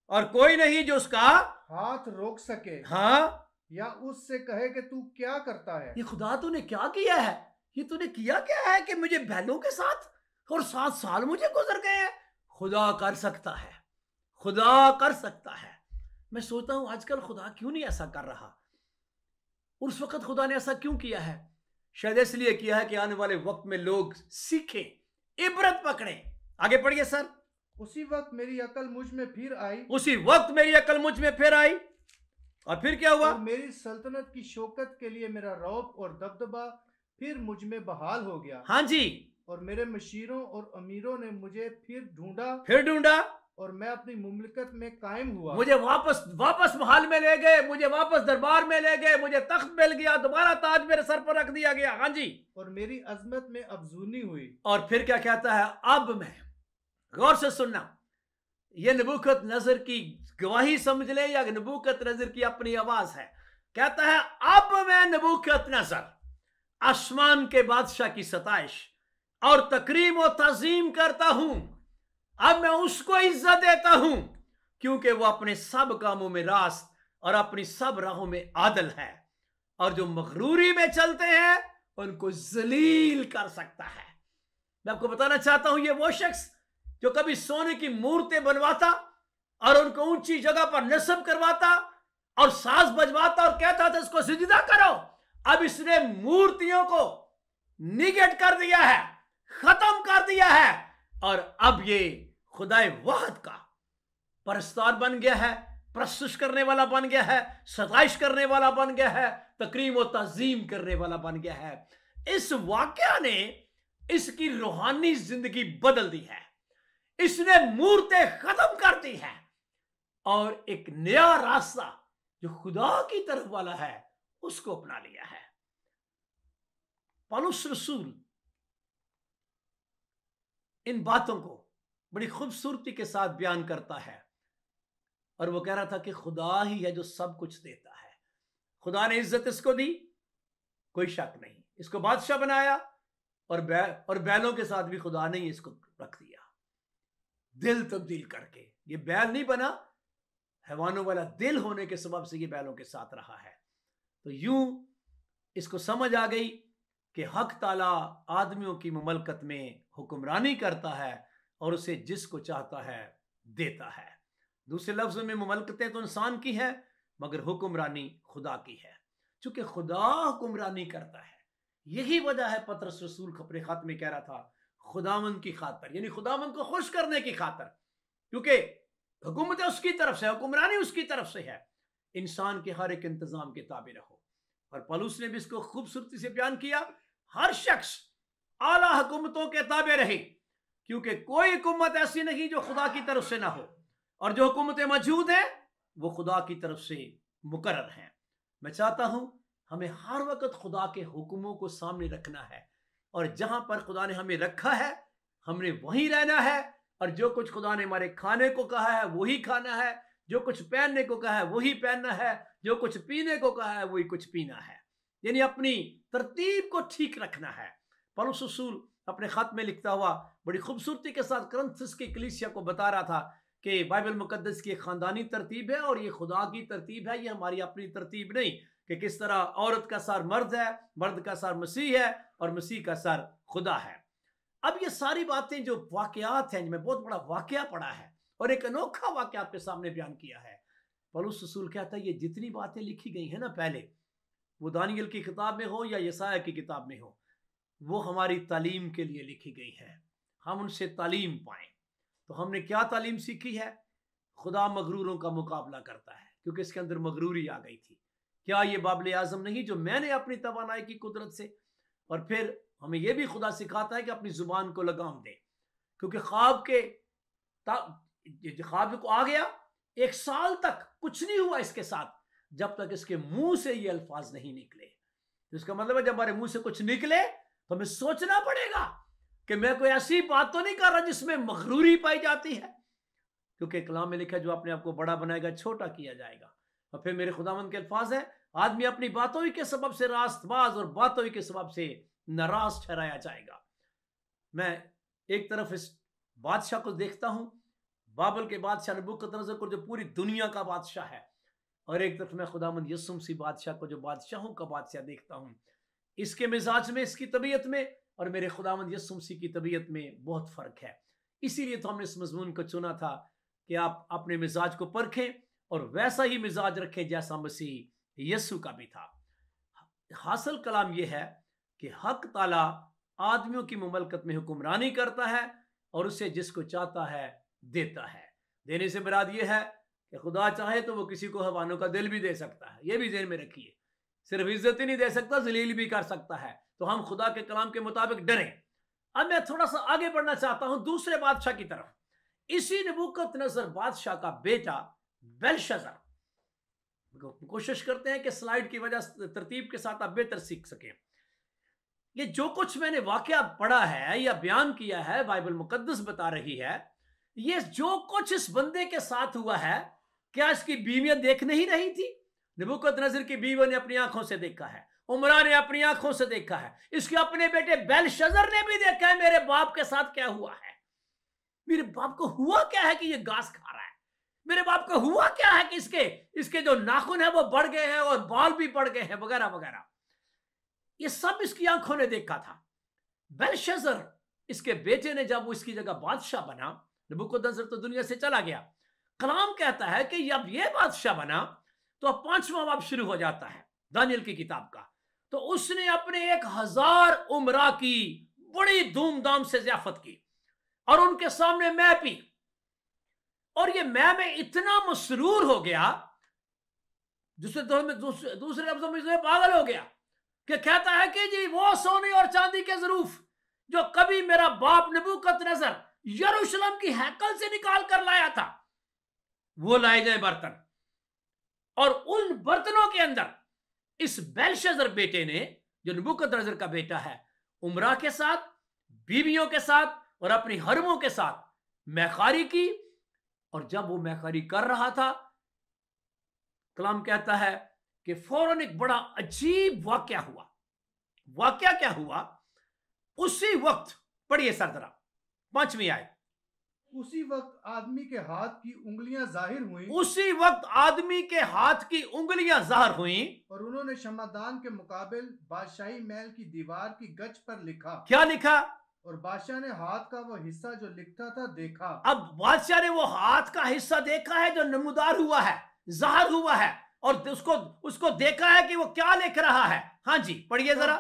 और कोई नहीं जो उसका हाथ रोक सके, हाँ, या उससे कहे कि तू क्या करता है। ये खुदा तूने क्या किया है? ये तूने किया क्या है कि मुझे बैलों के साथ, और 7 साल मुझे गुजर गए हैं? खुदा कर सकता है, खुदा कर सकता है। मैं सोचता हूं आजकल खुदा क्यों नहीं ऐसा कर रहा? उस वक्त खुदा ने ऐसा क्यों किया है? शायद इसलिए किया है कि आने वाले वक्त में लोग सीखें, इबरत पकड़ें। आगे पढ़िए सर। उसी वक्त मेरी अकल मुझ में फिर आई। उसी वक्त मेरी अकल मुझ में फिर आई। और फिर क्या हुआ? और मेरी सल्तनत की शौकत के लिए मेरा रौब और दबदबा फिर मुझ में बहाल हो गया। हाँ जी। और मेरे मशीरों और अमीरों ने मुझे फिर ढूंढा। फिर ढूंढा। और मैं अपनी मुमलिकत में कायम हुआ। मुझे वापस महल में ले गए, मुझे वापस दरबार में ले गए, मुझे तख्त मिल गया, दोबारा ताज मेरे सर पर रख दिया गया। हाँ जी। और मेरी अजमत में अफजूनी हुई। और फिर क्या कहता है? अब मैं, गौर से सुनना, ये नबूकदनेस्सर की गवाही समझ ले या नबूकदनेस्सर की अपनी आवाज है। कहता है अब मैं नबूकदनेस्सर आसमान के बादशाह की सताइश और तकरीम और तज़ीम करता हूं। अब मैं उसको इज्जत देता हूं क्योंकि वो अपने सब कामों में रास्त और अपनी सब राहों में आदल है, और जो मगरूरी में चलते हैं उनको जलील कर सकता है। मैं आपको बताना चाहता हूं, ये वो शख्स जो कभी सोने की मूर्तें बनवाता और उनको ऊंची जगह पर नस्ब करवाता और साज बजवाता और कहता था इसको सिजदा करो, अब इसने मूर्तियों को निगेट कर दिया है, खत्म कर दिया है, और अब ये खुदाए वाहद का परस्तार बन गया है, प्रस्तुत करने वाला बन गया है, सताइश करने वाला बन गया है, तकरीम और तज़ीम करने वाला बन गया है। इस वाकया ने इसकी रूहानी जिंदगी बदल दी है। इसने मूर्तें खत्म कर दी है और एक नया रास्ता जो खुदा की तरफ वाला है उसको अपना लिया है। पौलुस रसूल इन बातों को बड़ी खूबसूरती के साथ बयान करता है, और वो कह रहा था कि खुदा ही है जो सब कुछ देता है। खुदा ने इज्जत इसको दी, कोई शक नहीं, इसको बादशाह बनाया, और बैलों के साथ भी खुदा ने इसको रख दिया, दिल तब्दील करके। ये बैल नहीं बना, हैवानों वाला दिल होने के सबब से ये बैलों के साथ रहा है। तो यूं इसको समझ आ गई कि हक ताला आदमियों की मुमलकत में हुक्मरानी करता है और उसे जिसको चाहता है देता है। दूसरे लफ्ज़ों में मुमलकतें तो इंसान की है मगर हुक्मरानी खुदा की है। चूंकि खुदा हुक्मरानी करता है, यही वजह है पतरस रसूल अपने खत में कह रहा था खुदावंद की खातर, यानी खुदावंद को खुश करने की खातर, क्योंकि हुकूमत उसकी तरफ से, हुक्मरानी उसकी तरफ से है। इंसान के हर एक इंतजाम के ताबे रहो। और पौलुस ने भी इसको खूबसूरती से बयान किया, हर शख्स आला हुकूमतों के ताबे रहे, क्योंकि कोई हुकूमत ऐसी नहीं जो खुदा की तरफ से ना हो, और जो हुकूमतें मौजूद हैं वो खुदा की तरफ से मुकर्रर हैं। मैं चाहता हूं हमें हर वक्त खुदा के हुक्मों को सामने रखना है, और जहां पर खुदा ने हमें रखा है हमने वहीं रहना है, और जो कुछ खुदा ने हमारे खाने को कहा है वही खाना है, जो कुछ पहनने को कहा है वही पहनना है, जो कुछ पीने को कहा है वही कुछ पीना है, यानी अपनी तरतीब को ठीक रखना है। पौलुस रसूल अपने खत में लिखता हुआ बड़ी खूबसूरती के साथ कुरिन्थियों की कलीसिया को बता रहा था कि बाइबल मुकद्दस की एक खानदानी तरतीब है और ये खुदा की तरतीब है, ये हमारी अपनी तरतीब नहीं, कि किस तरह औरत का सर मर्द है, मर्द का सर मसीह है और मसीह का सर खुदा है। अब ये सारी बातें जो वाकयात हैं, मैं बहुत बड़ा वाकया पढ़ा है और एक अनोखा वाकया आपके सामने बयान किया है। पौलुस रसूल कहता है ये जितनी बातें लिखी गई हैं ना, पहले वो दानियल की किताब में हो या यसाया की किताब में हो, वो हमारी तालीम के लिए लिखी गई है, हम उनसे तालीम पाएं। तो हमने क्या तालीम सीखी है? खुदा मगरूरों का मुकाबला करता है, क्योंकि इसके अंदर मगरूरी आ गई थी। क्या ये बाबले आजम नहीं जो मैंने अपनी तवानाई की कुदरत से? और फिर हमें यह भी खुदा सिखाता है कि अपनी जुबान को लगाम दे, क्योंकि ख्वाब को आ गया, 1 साल तक कुछ नहीं हुआ इसके साथ जब तक इसके मुंह से ये अल्फाज नहीं निकले। तो इसका मतलब है जब हमारे मुंह से कुछ निकले तो हमें सोचना पड़ेगा कि मैं कोई ऐसी बात तो नहीं कर रहा जिसमें मगरूरी पाई जाती है, क्योंकि कलाम में लिखा है जो अपने आप को बड़ा बनाएगा छोटा किया जाएगा। और फिर मेरे खुदावंद के अल्फाज है, आदमी अपनी बातों ही के सबब से रास्तबाज और बातों ही के सबब से नाराज ठहराया जाएगा। मैं एक तरफ इस बादशाह को देखता हूं, बाबल के बादशाह नबूकदनेस्सर को जो पूरी दुनिया का बादशाह है, और एक तरफ मैं खुदावंद यीशु मसीह बादशाह को जो बादशाहों का बादशाह देखता हूं। इसके मिजाज में, इसकी तबीयत में और मेरे खुदावंद यीशु मसीह की तबीयत में बहुत फर्क है। इसीलिए तो हमने इस मजमून को चुना था कि आप अपने मिजाज को परखें और वैसा ही मिजाज रखें जैसा मसीह यीशु का भी था। हासिल कलाम यह है कि हक ताला आदमियों की मुमलकत में हुक्मरानी करता है और उसे जिसको चाहता है देता है। देने से मुराद यह है कि खुदा चाहे तो वो किसी को हैवानों का दिल भी दे सकता है, यह भी ज़हन में रखिए। सिर्फ इज्जत ही नहीं दे सकता, जलील भी कर सकता है। तो हम खुदा के कलाम के मुताबिक डरें। अब मैं थोड़ा सा आगे बढ़ना चाहता हूं दूसरे बादशाह की तरफ। इसी नबूकतनेस्सर बादशाह का बेटा बेलशस्सर, कोशिश करते हैं कि स्लाइड की वजह तरतीब के साथ आप बेहतर सीख सकें। ये जो कुछ मैंने वाकया पढ़ा है या बयान किया है, बाइबल मुकद्दस बता रही है, ये जो कुछ इस बंदे के साथ हुआ है, क्या इसकी बीवियां देख नहीं रही थी? नबूकतनेस्सर की बीवियों ने अपनी आंखों से देखा है, उमरा ने अपनी आंखों से देखा है, इसके अपने बेटे बेलशस्सर ने भी देखा है मेरे बाप के साथ क्या हुआ है। मेरे बाप को हुआ क्या है कि ये घास खा रहा है? मेरे बाप को हुआ क्या है कि इसके जो नाखून है वो बढ़ गए हैं और बाल भी बढ़ गए हैं, वगैरह वगैरह। ये सब इसकी आंखों ने देखा था। बेलशस्सर इसके बेटे ने, जब वो इसकी जगह बादशाह बना, नबूकतनेस्सर तो दुनिया से चला गया, कलाम कहता है कि जब ये बादशाह बना तो अब 5वां बाब शुरू हो जाता है दानियल की किताब का। तो उसने अपने 1000 उमरा की बड़ी धूमधाम से ज़ियाफत की और उनके सामने मैं पी, और ये मैं में इतना मसरूर हो गया, दूसरे लफ्जों में पागल हो गया, कि कहता है कि जी वो सोने और चांदी के ज़रूफ जो कभी मेरा बाप नबूकतनेस्सर यरूशलेम की हैकल से निकाल कर लाया था, वो लाए गए बर्तन, और उन बर्तनों के अंदर इस बेलशस्सर बेटे ने, जो नबूकतनेस्सर का बेटा है, उमरा के साथ, बीवियों के साथ और अपनी हरमों के साथ मैखारी की। और जब वो मैखारी कर रहा था, कलाम कहता है कि फौरन एक बड़ा अजीब वाकया हुआ। वाकया क्या हुआ? उसी वक्त, पढ़िए सर जरा 5वीं आयत। उसी वक्त आदमी के हाथ की उंगलियां जाहिर हुई, उसी वक्त आदमी के हाथ की उंगलियां जाहिर हुई, और उन्होंने शमादान के मुकाबिल बादशाही महल की दीवार की गज पर लिखा। क्या लिखा? और बादशाह ने हाथ का वो हिस्सा जो लिखता था देखा। अब बादशाह ने वो हाथ का हिस्सा देखा है जो नमूदार हुआ है, जाहिर हुआ है, और उसको देखा है कि वो क्या लिख रहा है। हाँ जी, पढ़िए जरा।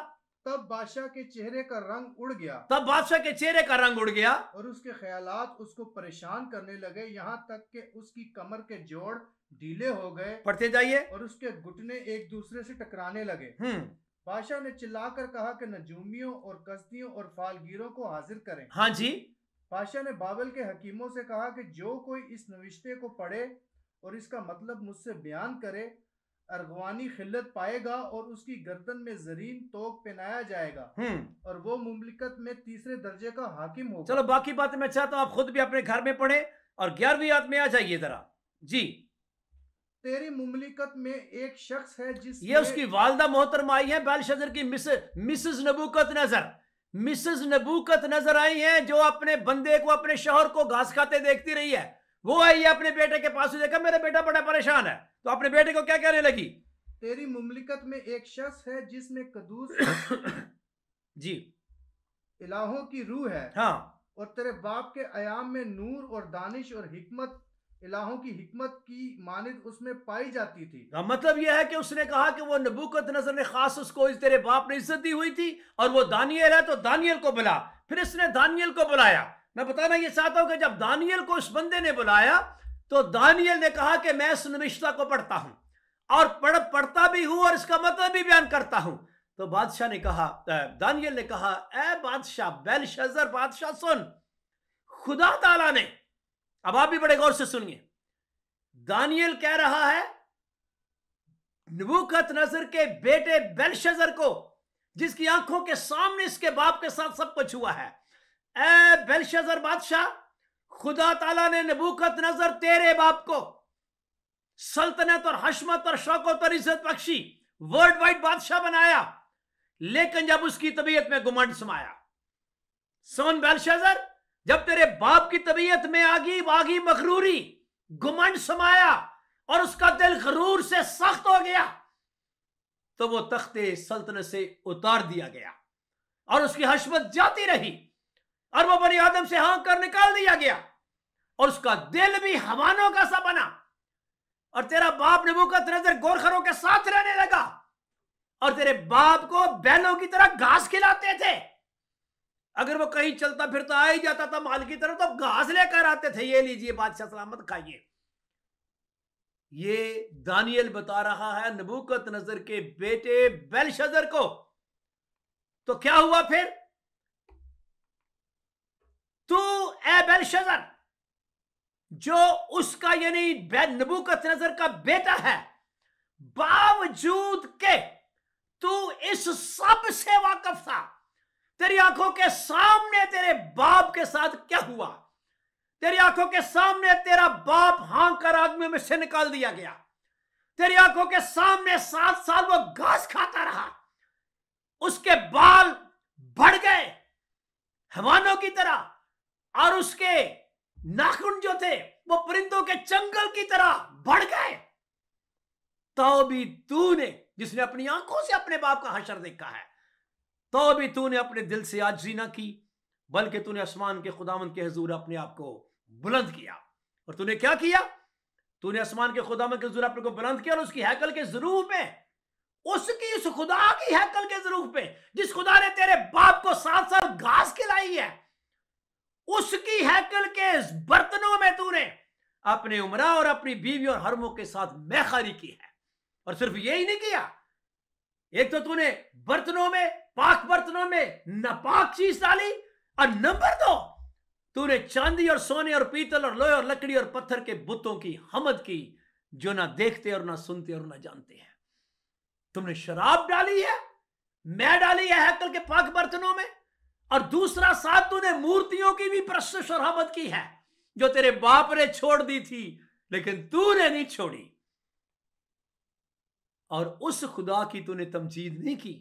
तब बादशाह के चेहरे का रंग उड़ गया। तब बादशाह के चेहरे का रंग उड़ गया, और उसके ख्यालात उसको परेशान करने लगे, यहाँ तक कि उसकी कमर के जोड़ ढीले हो गए। पढ़ते जाइए। और उसके घुटने एक दूसरे से टकराने लगे। बादशाह ने चिल्लाकर कहा कि नजूमियों और कसदियों और फालगीरों को हाजिर करें। हाँ जी। बादशाह ने बाबल के हकीमों से कहा कि जो कोई इस नविश्ते को पढ़े और इसका मतलब मुझसे बयान करे, अर्गवानी खिल्लत पाएगा और उसकी गर्दन में जरीन तोक पहनाया जाएगा, और वो मुमलिकत में 3रे दर्जे का हाकिम होगा। चलो बाकी बातें मैं चाहता हूं आप खुद भी अपने घर में पढ़े, और 11वीं आयत में आ जाइए जरा जी। तेरी मुमलिकत में एक शख्स है जिस, ये उसकी वालदा मोहतरमा आई है, बेलशस्सर की मिसेस नबूकतनेस्सर। मिसेस नबूकतनेस्सर आई हैं, जो अपने बंदे को, अपने शौहर को घास खाते देखती रही है। वो आई है अपने बेटे के पास, देखा मेरा बेटा बड़ा परेशान है, तो अपने बेटे को क्या कहने लगी? तेरी मुमलिकत में एक शख्स है जिसमें कदूस जी इलाहों की रूह है। हाँ। और तेरे बाप के अयाम में नूर और दानिश और हिकमत, इलाहों की हिकमत की मानिद उसमें पाई जाती थी। मतलब यह है कि उसने कहा कि वो नबूकतनेस्सर ने खास उसको, तेरे बाप ने इज्जत दी हुई थी, और वो दानियल है तो दानियल को बुला। फिर इसने दानियल को बुलाया। मैं बताना ये चाहता हूं कि जब दानियल को इस बंदे ने बुलाया तो दानियल ने कहा कि मैं इस नविश्ता को पढ़ता हूं और पढ़ता भी हूं और इसका मतलब भी बयान करता हूं। तो बादशाह ने कहा, दानियल ने कहा, ए बादशाह बेलशस्सर बादशाह सुन, खुदा ताला ने, अब आप भी बड़े गौर से सुनिए, दानियल कह रहा है नबूकतनेस्सर के बेटे बेलशस्सर को, जिसकी आंखों के सामने इसके बाप के साथ सब कुछ हुआ है, ए बेलशस्सर बादशाह, खुदा ताला ने नबूकतनेस्सर तेरे बाप को सल्तनत और हशमत और शौकत और इज्जत बख्शी, वर्ल्ड वाइड बादशाह बनाया, लेकिन जब उसकी तबीयत में घुमंड समाया, सुन बेलशस्सर, जब तेरे बाप की तबीयत में आगी मगरूरी, घुमंड समाया और उसका दिल गरूर से सख्त हो गया, तो वो तख्ते सल्तनत से उतार दिया गया और उसकी हशमत जाती रही और वो बनी आदम से हाँक कर निकाल दिया गया और उसका दिल भी हवानों का सा बना। और तेरा बाप नबूकतनेस्सर गोरखरों के साथ रहने लगा और तेरे बाप को बैलों की तरह घास खिलाते थे। अगर वो कहीं चलता फिरता आ ही जाता था माल की तरफ, तो घास लेकर आते थे, ये लीजिए बादशाह सलामत खाइए। ये दानियल बता रहा है नबूकतनेस्सर के बेटे बेलशस्सर को। तो क्या हुआ फिर? तू ए बेलशस्सर, जो उसका यानी नबूकदनेस्सर का बेटा है, बावजूद के तू इस सब से वाकिफ था। तेरी आंखों के सामने तेरे बाप के साथ क्या हुआ, तेरी आंखों के सामने तेरा बाप हाँक कर आदमियों में से निकाल दिया गया, तेरी आंखों के सामने 7 साल वो घास खाता रहा, उसके बाल बढ़ गए हैवानों की तरह, और उसके नाखून जो थे वो परिंदों के चंगल की तरह बढ़ गए। तो भी तूने, जिसने अपनी आंखों से अपने बाप का हशर देखा है, तो भी तूने अपने दिल से आजिज़ी ना की, बल्कि तूने आसमान के खुदावंद के हुजूर अपने आप को बुलंद किया। और तूने क्या किया? तूने आसमान के खुदावंद के हुजूर अपने को बुलंद किया और उसकी हैकल के ज़रूफ में, उसकी उस खुदा की हैकल के ज़रूफ में, जिस खुदा ने तेरे बाप को 7 साल घास खिलाई है, उसकी हैकल के बर्तनों में तूने अपने उमरा और अपनी बीवी और हरमों के साथ मैखारी की है। और सिर्फ यही नहीं किया, एक तो तूने बर्तनों में, पाक बर्तनों में नापाक चीज डाली, और नंबर 2, तूने चांदी और सोने और पीतल और लोहे और लकड़ी और पत्थर के बुतों की हमद की, जो ना देखते और ना सुनते और ना जानते हैं। तुमने शराब डाली है, मैं डाली है हैकल के पाक बर्तनों में, और दूसरा साथ तूने मूर्तियों की भी परस्तिश और हमद की है, जो तेरे बाप ने छोड़ दी थी लेकिन तूने नहीं छोड़ी। और उस खुदा की तूने तमजीद नहीं की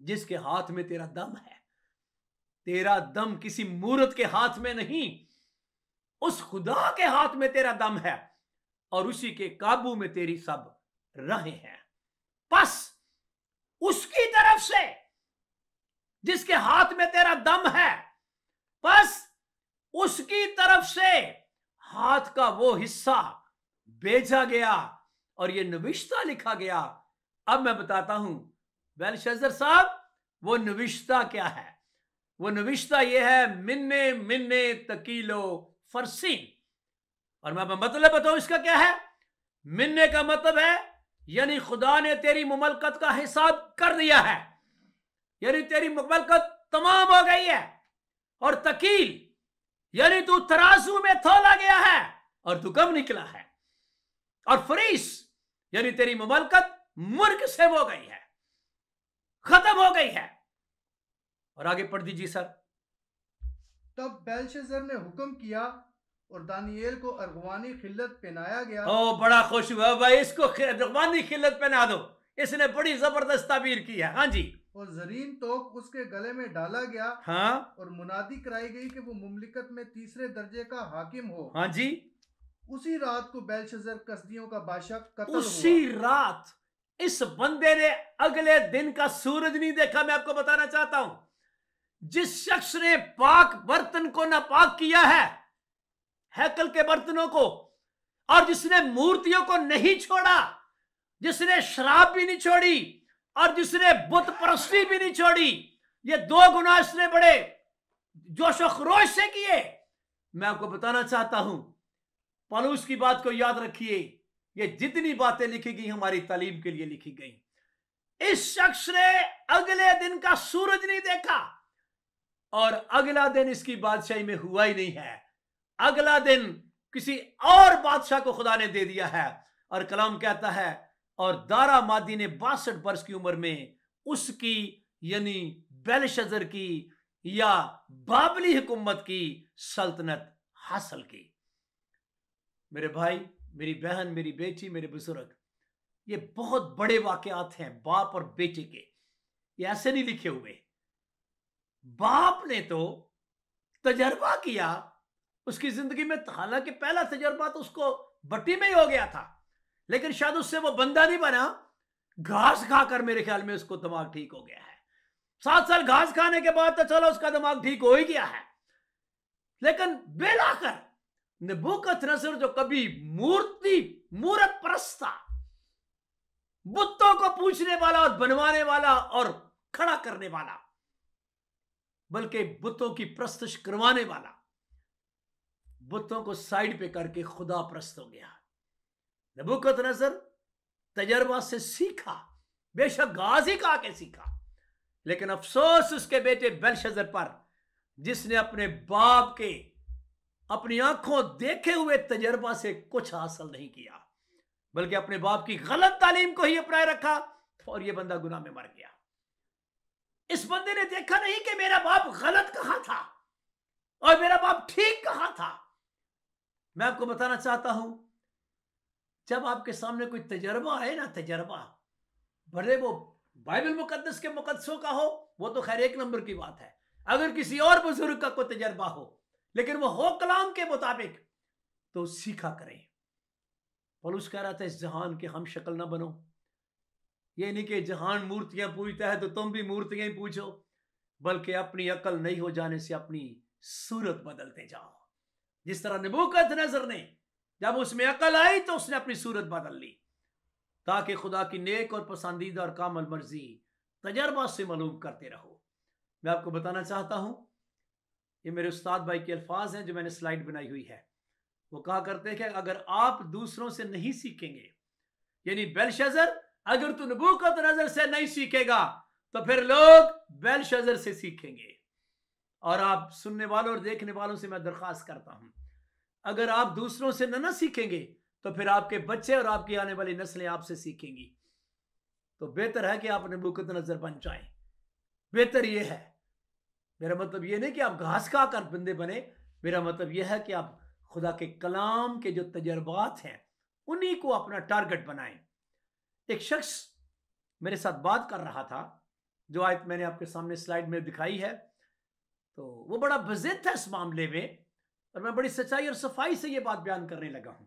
जिसके हाथ में तेरा दम है। तेरा दम किसी मूर्त के हाथ में नहीं, उस खुदा के हाथ में तेरा दम है, और उसी के काबू में तेरी सब राहें हैं। बस उसकी तरफ से, जिसके हाथ में तेरा दम है, बस उसकी तरफ से हाथ का वो हिस्सा भेजा गया और ये नविश्ता लिखा गया। अब मैं बताता हूं बेलशस्सर साहब, वो नविश्ता क्या है। वो नविश्ता ये है, मिन्ने मिन्ने तकीलो फरसीन। और मैं मतलब बताऊं इसका क्या है। मिन्ने का मतलब है यानी खुदा ने तेरी मुमलकत का हिसाब कर दिया है, यानी तेरी मुमलकत तमाम हो गई है। और तकील यानी तू तराजू में तोला गया है और तू कम निकला है। और फरीस यानी तेरी मुमलकत मुर्ग से हो गई है, खत्म हो गई है। और आगे पढ़ दीजिए सर। तब बेलशस्सर ने हुक्म किया और दानियेल को अर्गवानी खिल्लत पहनाया गया। ओ बड़ा खुश हुआ भाई, इसको अर्गवानी खिल्लत पहना दो, इसने बड़ी जबरदस्त ताबीर की है। हाँ जी। और जरीन तोक उसके गले में डाला गया। हाँ। और मुनादी कराई गई कि वो मुमलिकत में 3रे दर्जे का हाकिम हो। हाँ जी। उसी रात को बेलशस्सर कसदियों का बादशाह कत्ल हुआ। उसी रात इस बंदे ने अगले दिन का सूरज नहीं देखा। मैं आपको बताना चाहता हूं, जिस शख्स ने पाक बर्तन को नापाक किया है, हैकल के बर्तनों को, और जिसने मूर्तियों को नहीं छोड़ा, जिसने शराब भी नहीं छोड़ी और जिसने बुत परस्ती भी नहीं छोड़ी, ये 2 गुनाह इसने बड़े जोशो खरोश से किए। मैं आपको बताना चाहता हूं, पौलुस की बात को याद रखिए, ये जितनी बातें लिखी गई हमारी तालीम के लिए लिखी गई। इस शख्स ने अगले दिन का सूरज नहीं देखा और अगला दिन इसकी बादशाही में हुआ ही नहीं है। अगला दिन किसी और बादशाह को खुदा ने दे दिया है। और कलाम कहता है, और दारा मादी ने 62 वर्ष की उम्र में उसकी यानी बेलशस्सर की या बाबली हुकूमत की सल्तनत हासिल की। मेरे भाई, मेरी बहन, मेरी बेटी, मेरे बुजुर्ग, ये बहुत बड़े वाकयात हैं बाप और बेटे के। ये ऐसे नहीं लिखे हुए। बाप ने तो तजर्बा किया उसकी जिंदगी में, हालांकि पहला तजर्बा तो उसको भट्टी में ही हो गया था, लेकिन शायद उससे वो बंदा नहीं बना। घास खाकर मेरे ख्याल में उसको दिमाग ठीक हो गया है। 7 साल घास खाने के बाद तो चलो उसका दिमाग ठीक हो ही गया है, लेकिन बेलाकर नबूकदनेस्सर जो कभी मूरत परस्त था, बुतों को पूछने वाला और बनवाने वाला और खड़ा करने वाला, बल्कि बुतों की प्रस्तश करवाने वाला, बुतों को साइड पे करके खुदा प्रस्त हो गया। नबूकदनेस्सर तजर्बा से सीखा, बेशक घास ही खा के सीखा, लेकिन अफसोस उसके बेटे बेलशस्सर पर, जिसने अपने बाप के अपनी आंखों देखे हुए तजर्बा से कुछ हासिल नहीं किया, बल्कि अपने बाप की गलत तालीम को ही अपनाए रखा, और यह बंदा गुनाह में मर गया। इस बंदे ने देखा नहीं कि मेरा बाप गलत कहां था और मेरा बाप ठीक कहां था। मैं आपको बताना चाहता हूं, जब आपके सामने कोई तजर्बा है ना, तजर्बा भले वो बाइबल मुकद्दस के मुकद्दसों का हो, वो तो खैर एक नंबर की बात है। अगर किसी और बुजुर्ग का कोई तजर्बा हो, लेकिन वो हो कलाम के मुताबिक, तो सीखा करें। पौलुस कह रहा था, इस जहान के हम शक्ल ना बनो। ये नहीं कि जहान मूर्तियां पूजता है तो तुम भी मूर्तियां ही पूछो, बल्कि अपनी अकल नहीं हो जाने से अपनी सूरत बदलते जाओ। जिस तरह नबूकदनेस्सर ने, जब उसमें अकल आई तो उसने अपनी सूरत बदल ली, ताकि खुदा की नेक और पसंदीदा और कामल मर्जी तजर्बा से मालूम करते रहो। मैं आपको बताना चाहता हूं, ये मेरे उस्ताद भाई के अल्फाज हैं जो मैंने स्लाइड बनाई हुई है। वो कहा करते हैं कि अगर आप दूसरों से नहीं सीखेंगे, यानी बेलशज़र, अगर तू नबूकदनेस्सर से नहीं सीखेगा तो फिर लोग बेलशज़र से सीखेंगे। और आप सुनने वालों और देखने वालों से मैं दरख्वास्त करता हूं, अगर आप दूसरों से ना सीखेंगे तो फिर आपके बच्चे और आपकी आने वाली नस्लें आपसे सीखेंगी। तो बेहतर है कि आप नबूकदनेस्सर बन जाएं। बेहतर यह है, मेरा मतलब यह नहीं कि आप घास खाकर बंदे बने, मेरा मतलब यह है कि आप खुदा के कलाम के जो तजर्बात हैं उन्हीं को अपना टारगेट बनाएं। एक शख्स मेरे साथ बात कर रहा था, जो आयत मैंने आपके सामने स्लाइड में दिखाई है, तो वो बड़ा बज़िद था इस मामले में, और मैं बड़ी सच्चाई और सफाई से ये बात बयान करने लगा हूं।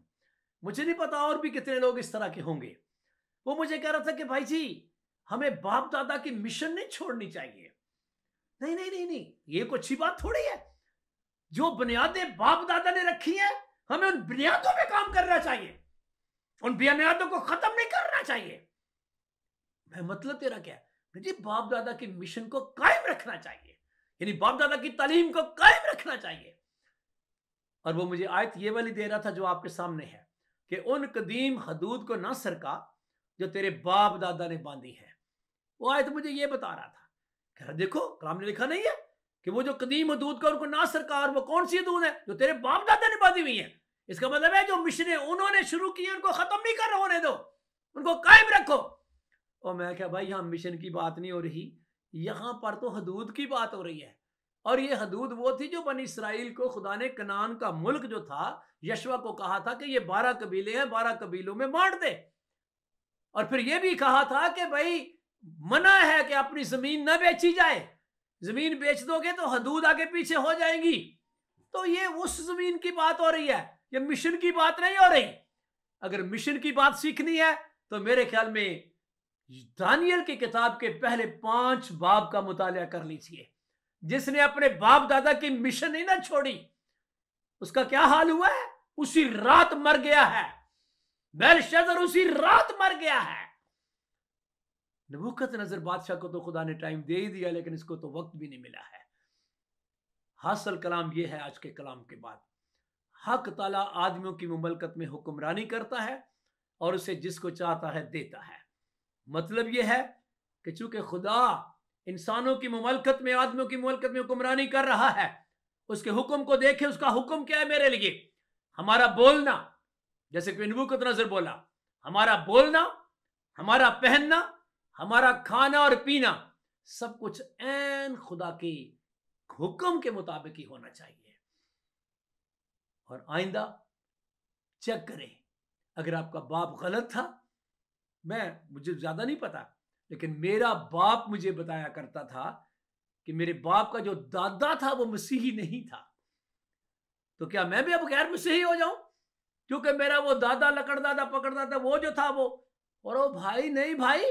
मुझे नहीं पता और भी कितने लोग इस तरह के होंगे। वो मुझे कह रहा था कि भाई जी, हमें बाप दादा की मिशन नहीं छोड़नी चाहिए। नहीं नहीं नहीं नहीं, ये कोई अच्छी बात थोड़ी है। जो बुनियादें बाप दादा ने रखी हैं, हमें उन बुनियादों पे काम करना चाहिए, उन बुनियादों को खत्म नहीं करना चाहिए। मैं मतलब तेरा क्या है जी, बाप दादा की मिशन को कायम रखना चाहिए, यानी बाप दादा की तालीम को कायम रखना चाहिए। और वो मुझे आयत ये वाली दे रहा था जो आपके सामने है, कि उन कदीम हदूद को ना सरका जो तेरे बाप दादा ने बांधी है। वो आयत मुझे ये बता रहा था, कह रहा देखो कलाम ने लिखा नहीं है कि वो जो कदीम हदूद का उनको ना सरका, और वो कौन सी हदूद है जो तेरे बाप दादा ने बांधी हुई है। इसका मतलब है जो मिशनें उन्होंने शुरू की उनको खत्म नहीं कर होने दो, उनको कायम रखो। और मैं क्या भाई, यहां मिशन की बात नहीं हो रही, यहां पर तो हदूद की बात हो रही है। और ये हदूद वो थी जो बनी इसराइल को खुदा ने कनान का मुल्क जो था, यशवा को कहा था कि ये 12 कबीले हैं, 12 कबीलों में बांट दे। और फिर ये भी कहा था कि भाई मना है कि अपनी जमीन न बेची जाए, जमीन बेच दोगे तो हदूद आगे पीछे हो जाएंगी। तो ये उस जमीन की बात हो रही है, ये मिशन की बात नहीं हो रही। अगर मिशन की बात सीखनी है तो मेरे ख्याल में दानियल की किताब के पहले 5 बाब का मुताला कर लीजिए। जिसने अपने बाप दादा की मिशन ही ना छोड़ी, उसका क्या हाल हुआ है, उसी रात मर गया है। बेलशज़र उसी रात मर गया है। नबूकदनेस्सर बादशाह को तो खुदा ने टाइम दे ही दिया, लेकिन इसको तो वक्त भी नहीं मिला है। हासिल कलाम यह है आज के कलाम के बाद, हक ताला आदमियों की मुमलकत में हुक्मरानी करता है और उसे जिसको चाहता है देता है। मतलब यह है कि चूंकि खुदा इंसानों की मुमलकत में, आदमियों की मुमलकत में हुक्मरानी कर रहा है, उसके हुक्म को देखे। उसका हुक्म क्या है मेरे लिए? हमारा बोलना, जैसे कि नबूकदनेस्सर बोला, हमारा बोलना, हमारा पहनना, हमारा खाना और पीना, सब कुछ ऐन खुदा के हुक्म के मुताबिक ही होना चाहिए। और आइंदा चेक करें, अगर आपका बाप गलत था, मुझे ज्यादा नहीं पता, लेकिन मेरा बाप मुझे बताया करता था कि मेरे बाप का जो दादा था वो मसीही नहीं था। तो क्या मैं भी अब गैर मसीही हो जाऊं क्योंकि मेरा वो दादा लकड़दादा पकड़दादा वो जो था वो? और ओ भाई, नहीं भाई,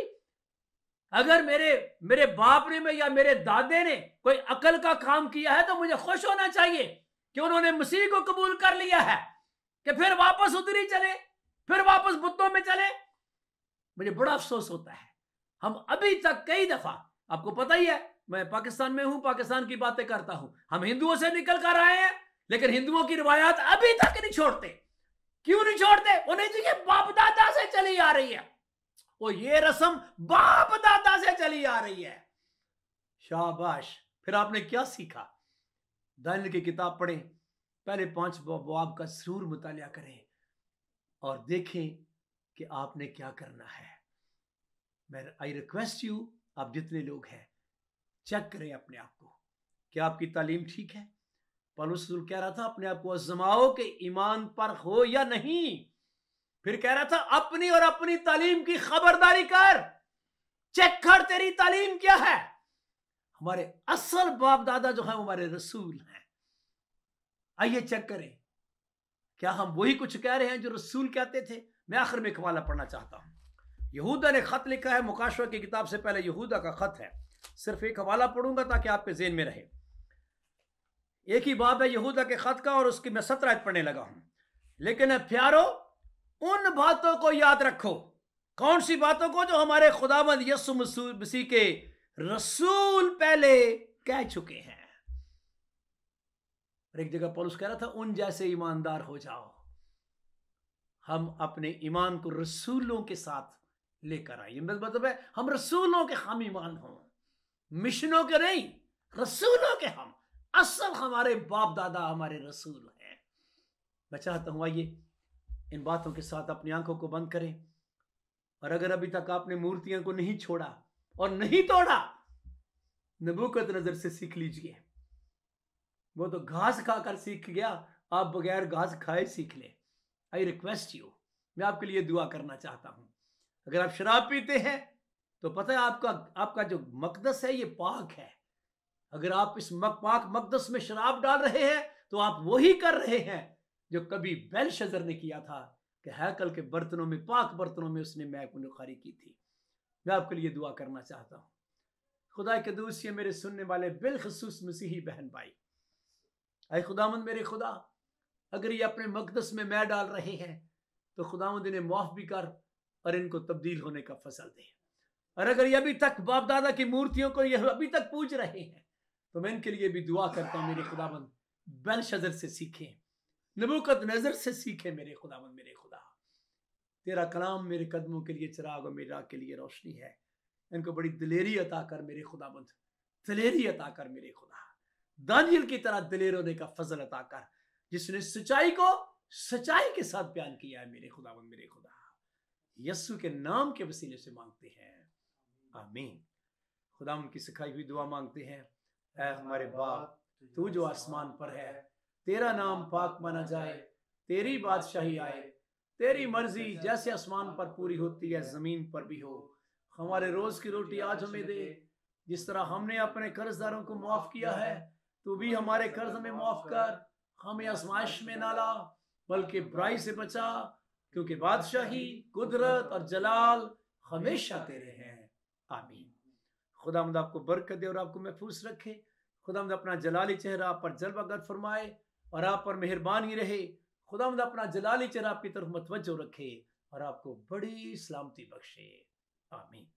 अगर मेरे बाप ने या मेरे दादे ने कोई अकल का काम किया है तो मुझे खुश होना चाहिए कि उन्होंने मसीह को कबूल कर लिया है, कि फिर वापस उधर ही चले, फिर वापस बुतों में चले। मुझे बड़ा अफसोस होता है, हम अभी तक कई दफा, आपको पता ही है मैं पाकिस्तान में हूं, पाकिस्तान की बातें करता हूं, हम हिंदुओं से निकल कर आए हैं, लेकिन हिंदुओं की रिवायात अभी तक नहीं छोड़ते। क्यों नहीं छोड़ते? उन्हें तो ये बाप दादा से चली आ रही है, वो ये रस्म बाप दादा से चली आ रही है। शाबाश। फिर आपने क्या सीखा? दानियल की किताब पढ़ें, पहले 5 बाब का जरूर मुतालिया करें और देखें कि आपने क्या करना है। मैं आई रिक्वेस्ट यू, आप जितने लोग हैं चेक करें अपने आप को, क्या आपकी तालीम ठीक है। पौलुस रसूल कह रहा था अपने आप को आजमाओ कि ईमान पर हो या नहीं। फिर कह रहा था अपनी और अपनी तालीम की खबरदारी कर, चेक कर तेरी तालीम क्या है। हमारे असल बाप दादा जो है हमारे रसूल हैं। आइए चेक करें क्या हम वही कुछ कह रहे हैं जो रसूल कहते थे। मैं आखिर में एक हवाला पढ़ना चाहता हूं। यहूदा ने खत लिखा है, मुकाशवा की किताब से पहले यहूदा का खत है। सिर्फ एक हवाला पढ़ूंगा ताकि आपके ज़हन में रहे। एक ही बाब है यहूदा के खत का और उसकी मैं 17 आयत पढ़ने लगा हूं। लेकिन प्यारो, उन बातों को याद रखो। कौन सी बातों को? जो हमारे खुदावंद यीशु मसीह के रसूल पहले कह चुके हैं। और एक जगह पौलुस कह रहा था उन जैसे ईमानदार हो जाओ। हम अपने ईमान को रसूलों के साथ लेकर आइए। मतलब है हम रसूलों के हम ईमान हों, मिशनों के नहीं, रसूलों के हम। असल हमारे बाप दादा हमारे रसूल हैं। मैं चाहता हूं आइए इन बातों के साथ अपनी आंखों को बंद करें। और अगर अभी तक आपने मूर्तियों को नहीं छोड़ा और नहीं तोड़ा, नबूकदनेस्सर से सीख लीजिए। वो तो घास खाकर सीख गया, आप बगैर घास खाए सीख ले। आई रिक्वेस्ट यू, मैं आपके लिए दुआ करना चाहता हूं। अगर आप शराब पीते हैं तो पता है आपका जो मकदस है ये पाक है। अगर आप इस पाक मकदस में शराब डाल रहे हैं तो आप वही कर रहे हैं जो कभी बेलशज़र ने किया था कि हैकल के बर्तनों में, पाक बर्तनों में उसने महक की थी। मैं आपके लिए दुआ करना चाहता हूं। खुदा के दूस ये मेरे सुनने वाले बिलखसूस मसीही बहन भाई, ऐ खुदावंद मेरे खुदा, अगर ये अपने मकदस में मैं डाल रहे हैं तो खुदावंद इन्हें माफ भी कर और इनको तब्दील होने का फजल दे। और अगर ये अभी तक बाप दादा की मूर्तियों को ये अभी तक पूज रहे हैं तो मैं इनके लिए भी दुआ करता हूं मेरे खुदावंद, बेलशज़र से सीखें, नबूकदनेस्सर से सीखें मेरे खुदावंद मेरे खुदा। तेरा कलाम मेरे कदमों के लिए चिराग और मेरे राह के लिए रोशनी है। इनको बड़ी दिलेरी अता कर मेरे खुदावंद, दिलेरी अता कर मेरे खुदा। दानियल की तरह दिलेर होने का फजल अता कर, जिसने सच्चाई को सच्चाई के साथ बयान किया है मेरे खुदावंद मेरे खुदा। यीशु के नाम के वसीले से मांगते हैं, आमीन। खुदा उनकी सिखाई हुई दुआ मांगते हैं। ऐ हमारे बाप, तू जो आसमान पर है, तेरा नाम पाक माना जाए, तेरी बादशाही आए, तेरी मर्जी जैसे आसमान पर पूरी होती है जमीन पर भी हो। हमारे रोज की रोटी आज हमें दे, जिस तरह हमने अपने कर्जदारों को माफ किया है तू भी हमारे कर्ज हमें माफ कर। हमें आजमाइश में ना ला बल्कि बुराई से बचा, क्योंकि बादशाही, कुदरत और जलाल हमेशा तेरे हैं, आमीन। खुदावंद आपको बरकत दे और आपको महफूज रखे। खुदावंद अपना जलाली चेहरा आप पर जलवागर फरमाए और आप पर मेहरबानी रहे। खुदावंद अपना जलाली चेहरा आपकी तरफ मतवज्जो रखे और आपको बड़ी सलामती बख्शे, आमीन।